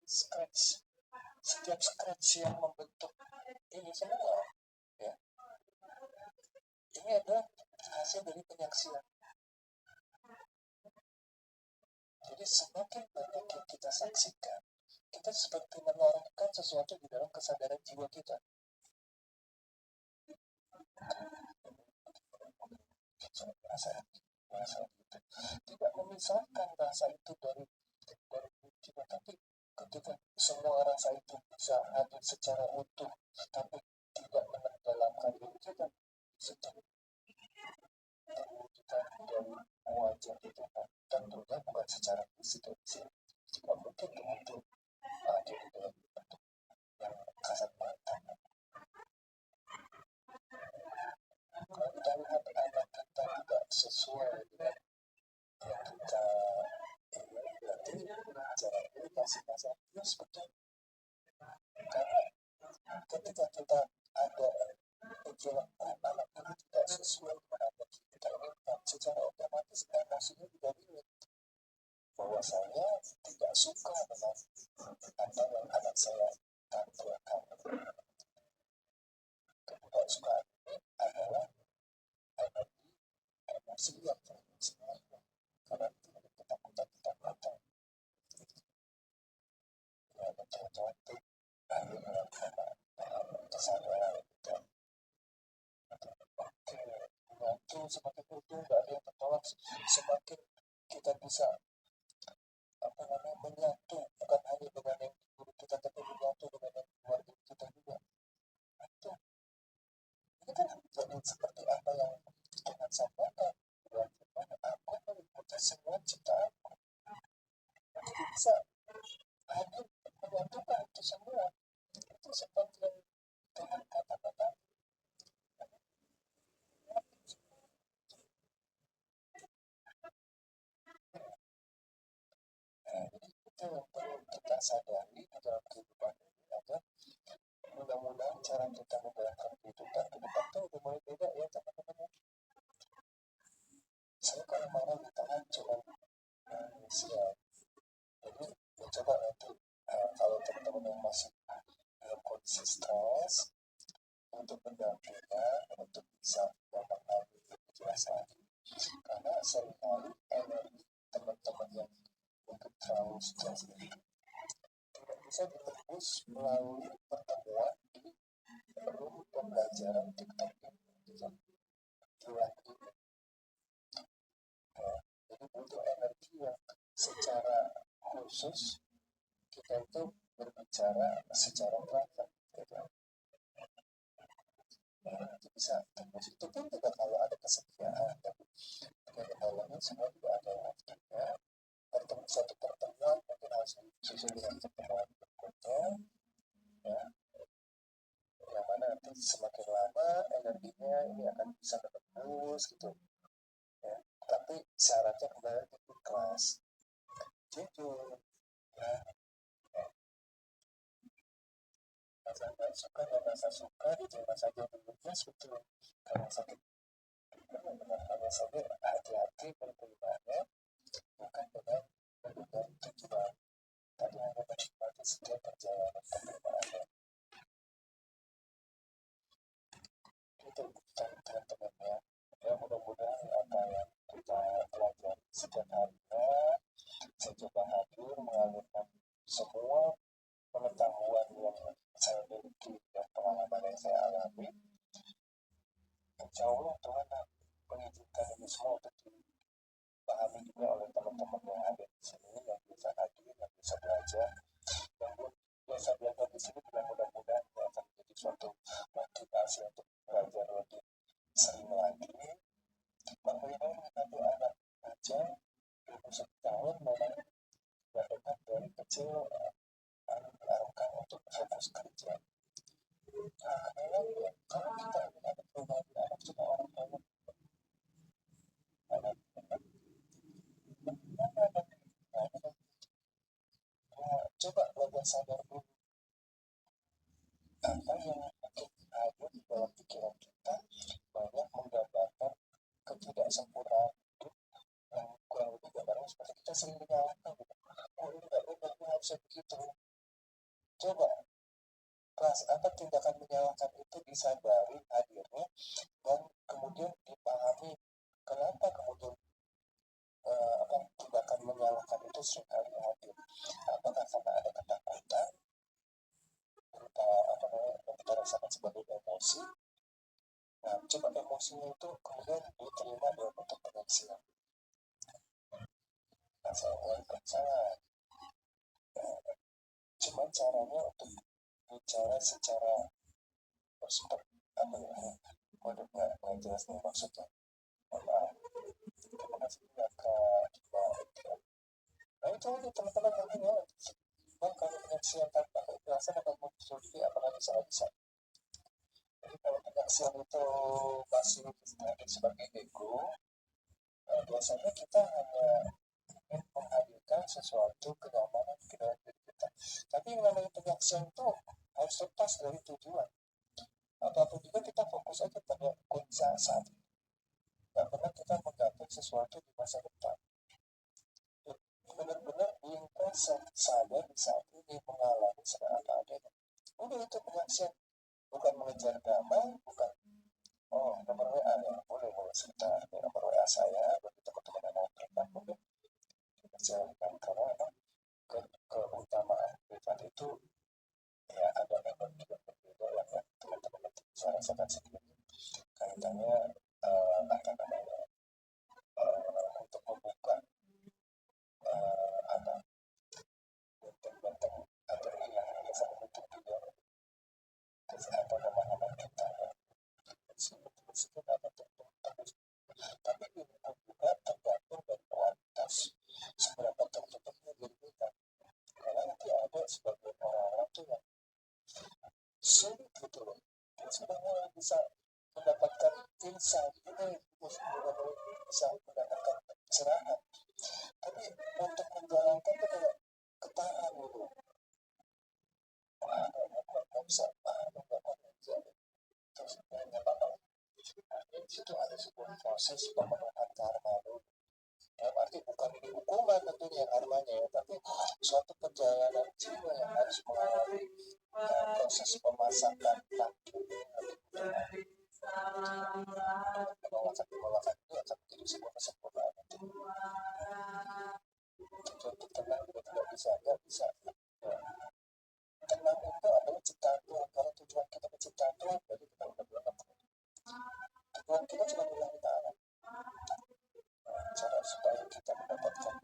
scratch, setiap scratch yang membentuk ini semua, ya, ini adalah hasil dari penyaksian. Jadi semakin banyak yang kita saksikan, kita seperti menorehkan sesuatu di dalam kesadaran jiwa kita. Rasa itu tidak memisahkan rasa itu dari jiwa, tapi ketika semua rasa itu bisa hadir secara utuh, tapi tidak menenggelamkan diri kita, sedang terwujudkan dari wajah itu, tentunya bukan secara fisik, tidak mungkin untuk hadir dalam bentuk yang kasat mata. Kalau kita lihat anak kita tidak sesuai dengan yang kita berarti cara edukasi bahasa Inggris betul, karena ketika kita ada gejolak anak ini tidak sesuai dengan apa yang kita inginkan, secara otomatis emosinya juga relate bahwa saya tidak suka dengan apa yang anak saya tampilkan. Ketidaksukaan ini adalah emosi yang sebenarnya karena tidak ada ketakutan ya, betul-betul akhirnya kesadaran kita menyatu semakin utuh, nggak ada yang tertolak, semakin kita bisa menyatu bukan hanya dengan yang di guru kita, tapi menyatu dengan yang di luar diri kita juga. Itu ini kan jadi seperti apa yang Tuhan sampaikan, aku meliputi semua ciptaanku. Jadi bisa hadir menyatukan itu semua. Itu seperti yang Tuhan kata-kata. Jadi itu yang perlu kita sadari di dalam kehidupan ini, agar mudah-mudahan cara kita menjalankan kehidupan ke depan itu udah mulai beda ya teman-teman. Saya kalau marah ditahan cuma siap. Jadi coba nanti kalau teman-teman yang masih dalam kondisi stres, untuk mendampingnya, untuk bisa memahami lebih jelas lagi, karena seringkali energi teman-teman yang mungkin terlalu stres ini tidak bisa ditembus melalui pertemuan di room pembelajaran TikTok ini bulan ini. Jadi butuh energi yang secara khusus kita itu berbicara secara private, gitu. Itu bisa tembus, itu pun juga kalau ada kesediaan, tapi kadang-kadang semua juga ada waktunya. Satu pertemuan mungkin harus disusul dengan pertemuan berikutnya, ya, yang mana nanti semakin lama energinya ini akan bisa menembus gitu, ya. Tapi syaratnya kembali ke ikhlas, jujur, ya. Rasa nggak suka dan rasa suka diterima saja dulunya, sebetulnya kalau sakit benar hanya saja hati-hati penerimaannya, bukan dengan menduga tujuan, tapi hanya menikmati setiap perjalanan penerimaannya. Itu teman-teman ya. Ya mudah-mudahan apa yang kita pelajari setiap harinya, saya coba hadir mengalirkan semua pengetahuan yang saya miliki dan pengalaman yang saya alami. Insya Allah Tuhan mengizinkan ini semua untuk dipahami juga oleh teman-teman yang ada di sini, yang bisa hadir, yang bisa belajar, yang biasa belajar di sini, juga mudah-mudahan akan menjadi suatu motivasi untuk belajar lebih sering lagi. Bahwa ini nanti anak aja 21 tahun memang tidak dekat dari kecil diarahkan untuk fokus kerja. Nah, memang kalau kita ingin ada perubahan di anak, juga orang banyak ada coba belajar sadar dulu apa yang mungkin ada di dalam pikiran kita, banyak menggambarkan ketidaksempurnaan hidup yang kurang lebih gambarnya seperti kita sering menyalahkan gitu. Oh ini nggak benar, ini harusnya begitu, Coba tindakan menyalahkan itu disadari hadirnya dan kemudian dipahami kenapa kemudian tindakan menyalahkan itu seringkali hadir. Apakah karena ada ketakutan berupa yang kita rasakan sebagai emosi? Nah, coba emosinya itu kemudian diterima dalam bentuk penyaksian. Nah, saya ingatkan salah. Cuma caranya untuk bicara secara kode nggak jelas nih maksudnya. Maaf. Terima kasih ya Kak. Nah itu aja teman-teman mungkin ya. Bang kalau penyaksian tanpa kejelasan akan muncul di apalagi bisa. Jadi kalau penyaksian itu masih hadir sebagai ego, biasanya kita hanya ingin menghadirkan sesuatu kenyamanan ke dalam diri kita. Tapi yang namanya penyaksian itu harus lepas dari tujuan. Apapun juga kita fokus aja pada kunci saat ini. Gak pernah kita menggapai sesuatu di masa depan. Benar-benar ingin present saja di saat ini mengalami sedang apa adanya. Udah itu penyaksian, bukan mengejar damai, bukan nomor WA ya, boleh sebentar, nomor WA saya bagi teman-teman yang mau berangkat boleh dipercayakan karena keutamaan privat itu ya ada memang juga berbeda yang teman-teman bisa rasakan sendiri kaitannya untuk membuka benteng-benteng atau yang biasa membentuk juga pemahaman kita tapi ini juga tergantung dari kualitas seberapa tertutupnya diri kita karena nanti ada sebagian orang-orang tuh yang sulit gitu loh dia sudah mulai bisa mendapatkan insight ini bisa mendapatkan pencerahan tapi untuk menjalankan itu kayak ketahan gitu nggak bisa terus nggak apa-apa di situ ada sebuah proses pemenuhan karma dulu dalam arti bukan ini hukuman tentunya karmanya ya tapi suatu perjalanan jiwa yang harus mengalami proses pemasakan takdir penolakan itu akan menjadi sebuah kesempurnaan untuk tenang juga tidak bisa tenang itu adalah ciptaan Tuhan kalau tujuan kita penciptaan Tuhan berarti kita udah berangkat tujuan kita cuma bilang ta'ala cara supaya kita mendapatkan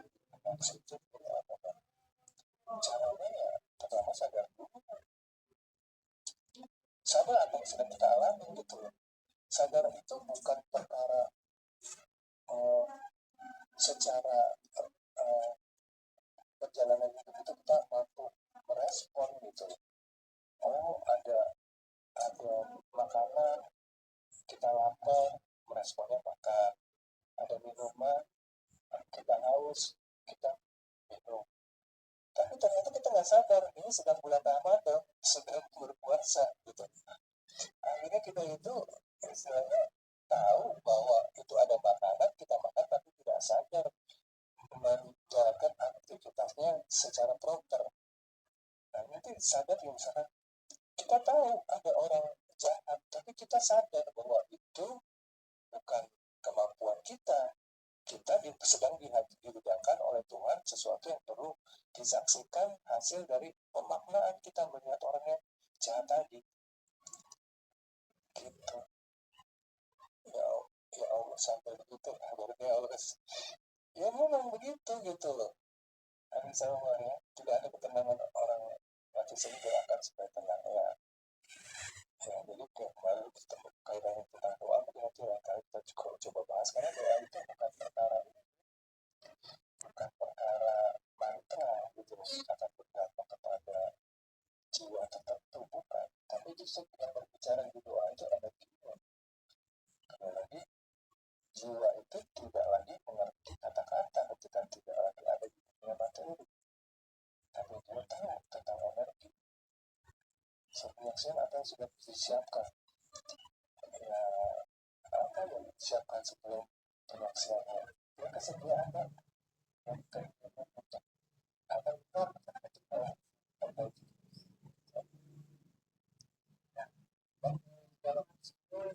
maksud itu apa kan caranya ya pertama sadar apa yang sedang kita alami gitu loh sadar itu bukan perkara secara perjalanan hidup itu kita mampu merespon gitu ada makanan kita lapar meresponnya makan ada minuman kita haus kita minum tapi ternyata kita nggak sadar ini sedang bulan Ramadan sedang berpuasa gitu akhirnya kita itu istilahnya tahu bahwa itu ada makanan kita makan tapi tidak sadar menjalankan aktivitasnya secara proper nah nanti sadar ya misalkan kita tahu ada orang jahat tapi kita sadar bahwa itu bukan kemampuan kita sedang dihidangkan oleh Tuhan sesuatu yang perlu disaksikan hasil dari pemaknaan kita melihat orangnya jahat tadi gitu ya Allah sampai begitu ya memang begitu gitu loh hari sama ya tidak ada ketenangan orang mati sehingga akan supaya tenang ya jadi kembali kaitannya tentang doa mungkin nanti lain kali kita coba bahas karena doa itu bukan perkara mantra gitu akan berdampak kepada jiwa tertentu bukan tapi justru yang berbicara di doa itu ada jiwa karena lagi jiwa itu tidak lagi mengerti kata-kata ketika tidak lagi ada di dunia materi tapi dia tahu tentang energi penyaksian apa yang sudah disiapkan ya apa yang disiapkan sebelum penyaksiannya ya kesediaan yang untuk akan perbaiki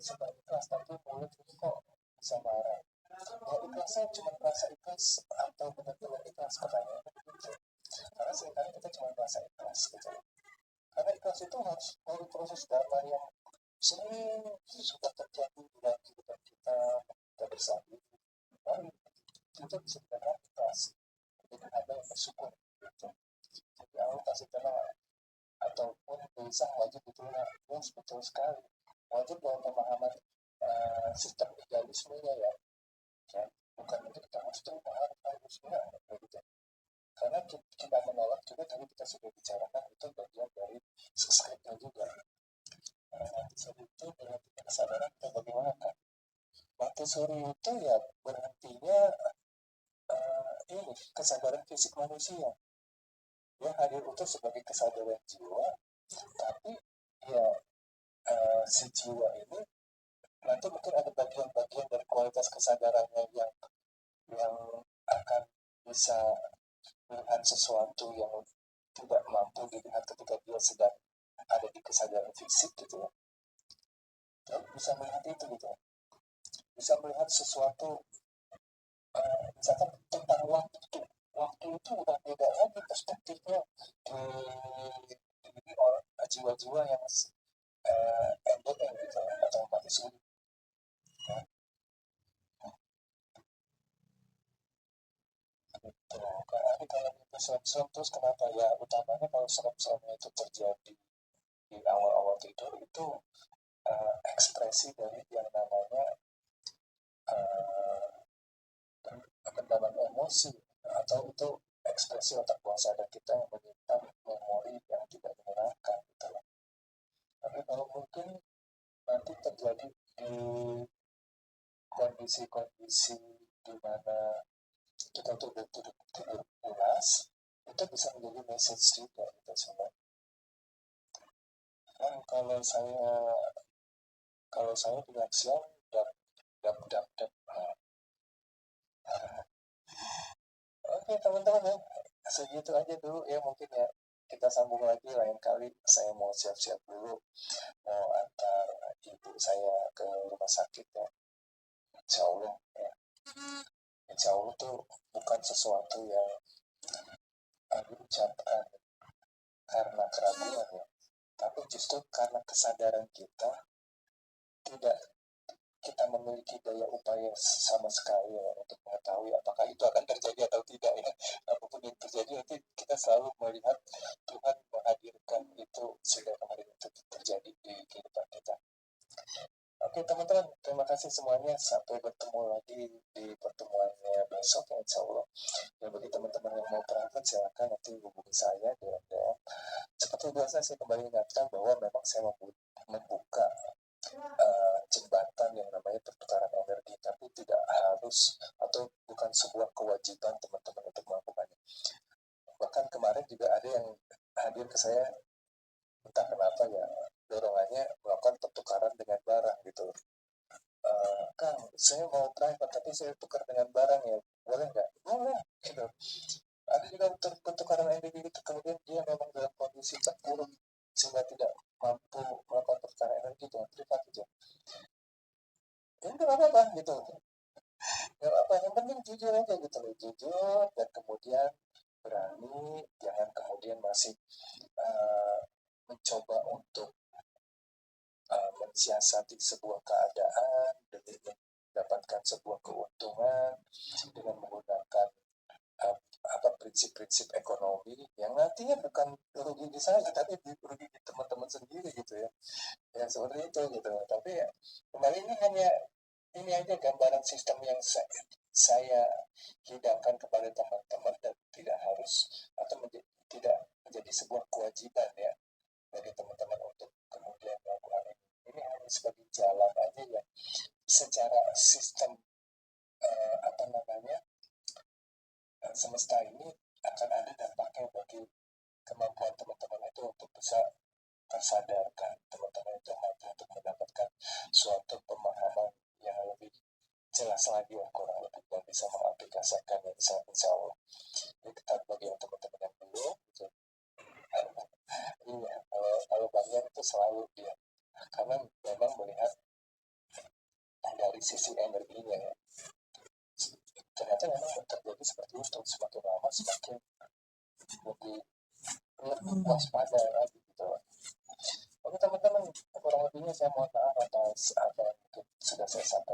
serba ikhlas, tapi mulut itu kok bisa marah. Ya ikhlasnya cuma merasa ikhlas atau benar-benar ikhlas, pertanyaannya begitu. Karena seringkali kita cuma merasa ikhlas gitu. Karena ikhlas itu harus melalui proses damai yang sering sudah terjadi dalam kehidupan kita bersama. Baru kita bisa dikatakan ikhlas. Jadi ada yang bersyukur gitu. Jadi Allah kasih tenang ataupun gelisah wajib ditolak. Yes, betul sekali. Wajib dalam pemahaman sistem idealismenya ya. Bukan itu kita harus terima harus gitu. Karena kita menolak juga tadi kita sudah bicarakan itu bagian dari skripnya juga. Itu dengan kesadaran kita bagaimana kan. Mati suri itu ya berhentinya ini kesadaran fisik manusia. Ya hadir utuh sebagai kesadaran jiwa, tapi ya si jiwa ini nanti mungkin ada bagian-bagian dari kualitas kesadarannya yang akan bisa melihat sesuatu yang tidak mampu dilihat ketika dia sedang ada di kesadaran fisik gitu ya. Dan bisa melihat itu gitu, bisa melihat sesuatu misalkan tentang waktu itu udah beda lagi perspektifnya di orang jiwa-jiwa yang MDM gitu atau mati suri. Gitu. Karena kalau itu serem-serem terus kenapa ya utamanya kalau serem-seremnya itu terjadi di awal-awal tidur itu ekspresi dari yang namanya pendapat emosi atau itu ekspresi otak bawah sadar kita yang menyimpan memori yang tidak menyenangkan gitu loh. Tapi kalau mungkin nanti terjadi di kondisi-kondisi di mana kita tuh tidur pulas, itu bisa menjadi message juga gitu semua. Dan kalau saya bilang siang dap. Oke teman-teman ya, segitu aja dulu ya mungkin ya. Kita sambung lagi lain kali. Saya mau siap-siap dulu mau antar ibu saya ke rumah sakit ya. Insya Allah ya. Insya Allah tuh bukan sesuatu yang diucapkan karena keraguan ya, tapi justru karena kesadaran kita tidak kita memiliki daya upaya sama sekali ya, untuk mengetahui apakah itu akan terjadi atau tidak ya. Apapun yang terjadi nanti kita selalu melihat Tuhan menghadirkan itu sehingga kemarin itu terjadi di kehidupan kita. Oke teman-teman, terima kasih semuanya. Sampai bertemu lagi di pertemuannya besok ya insya Allah. Dan bagi teman-teman yang mau berangkat silakan nanti hubungi saya di DM. Seperti biasa saya kembali ingatkan bahwa memang saya membuka jembatan yang namanya pertukaran energi, tapi tidak harus atau bukan sebuah kewajiban teman-teman untuk melakukannya. Bahkan kemarin juga ada yang hadir ke saya, entah kenapa ya dorongannya melakukan pertukaran dengan barang gitu. Kang, saya mau private tapi saya tukar dengan barang ya, boleh nggak? Boleh gitu. Ada juga pertukaran energi itu kemudian dia memang dalam kondisi terpuruk sehingga tidak mampu melakukan pertukaran energi dengan privat gitu. Ya nggak apa-apa gitu, nggak apa, yang penting jujur aja gitu loh, jujur dan kemudian berani, jangan kemudian masih mencoba untuk mensiasati sebuah keadaan demi mendapatkan sebuah keuntungan dengan menggunakan prinsip-prinsip ekonomi yang nantinya bukan rugi di saya tapi rugi di teman-teman sendiri gitu ya. Ya seperti itu gitu. Tapi ya kembali ini hanya ini aja gambaran sistem yang saya hidangkan kepada teman-teman dan tidak harus atau tidak menjadi sebuah kewajiban ya bagi teman-teman untuk kemudian melakukan ini. Ini hanya sebagai jalan aja ya secara sistem semesta ini akan ada dampaknya bagi kemampuan teman-teman itu untuk bisa tersadarkan, teman-teman itu mampu untuk mendapatkan suatu pemahaman yang lebih jelas lagi ya kurang lebih dan bisa mengaplikasikan yang insya Allah. Ini tetap bagi yang teman-teman yang belum gitu. Iya, kalau bagian itu selalu dia karena memang melihat dari sisi energinya ya. Ternyata memang terjadi seperti itu, semakin lama semakin lebih waspada lagi gitu. Oke teman-teman, kurang lebihnya saya mohon maaf atas apa yang sudah saya sampaikan.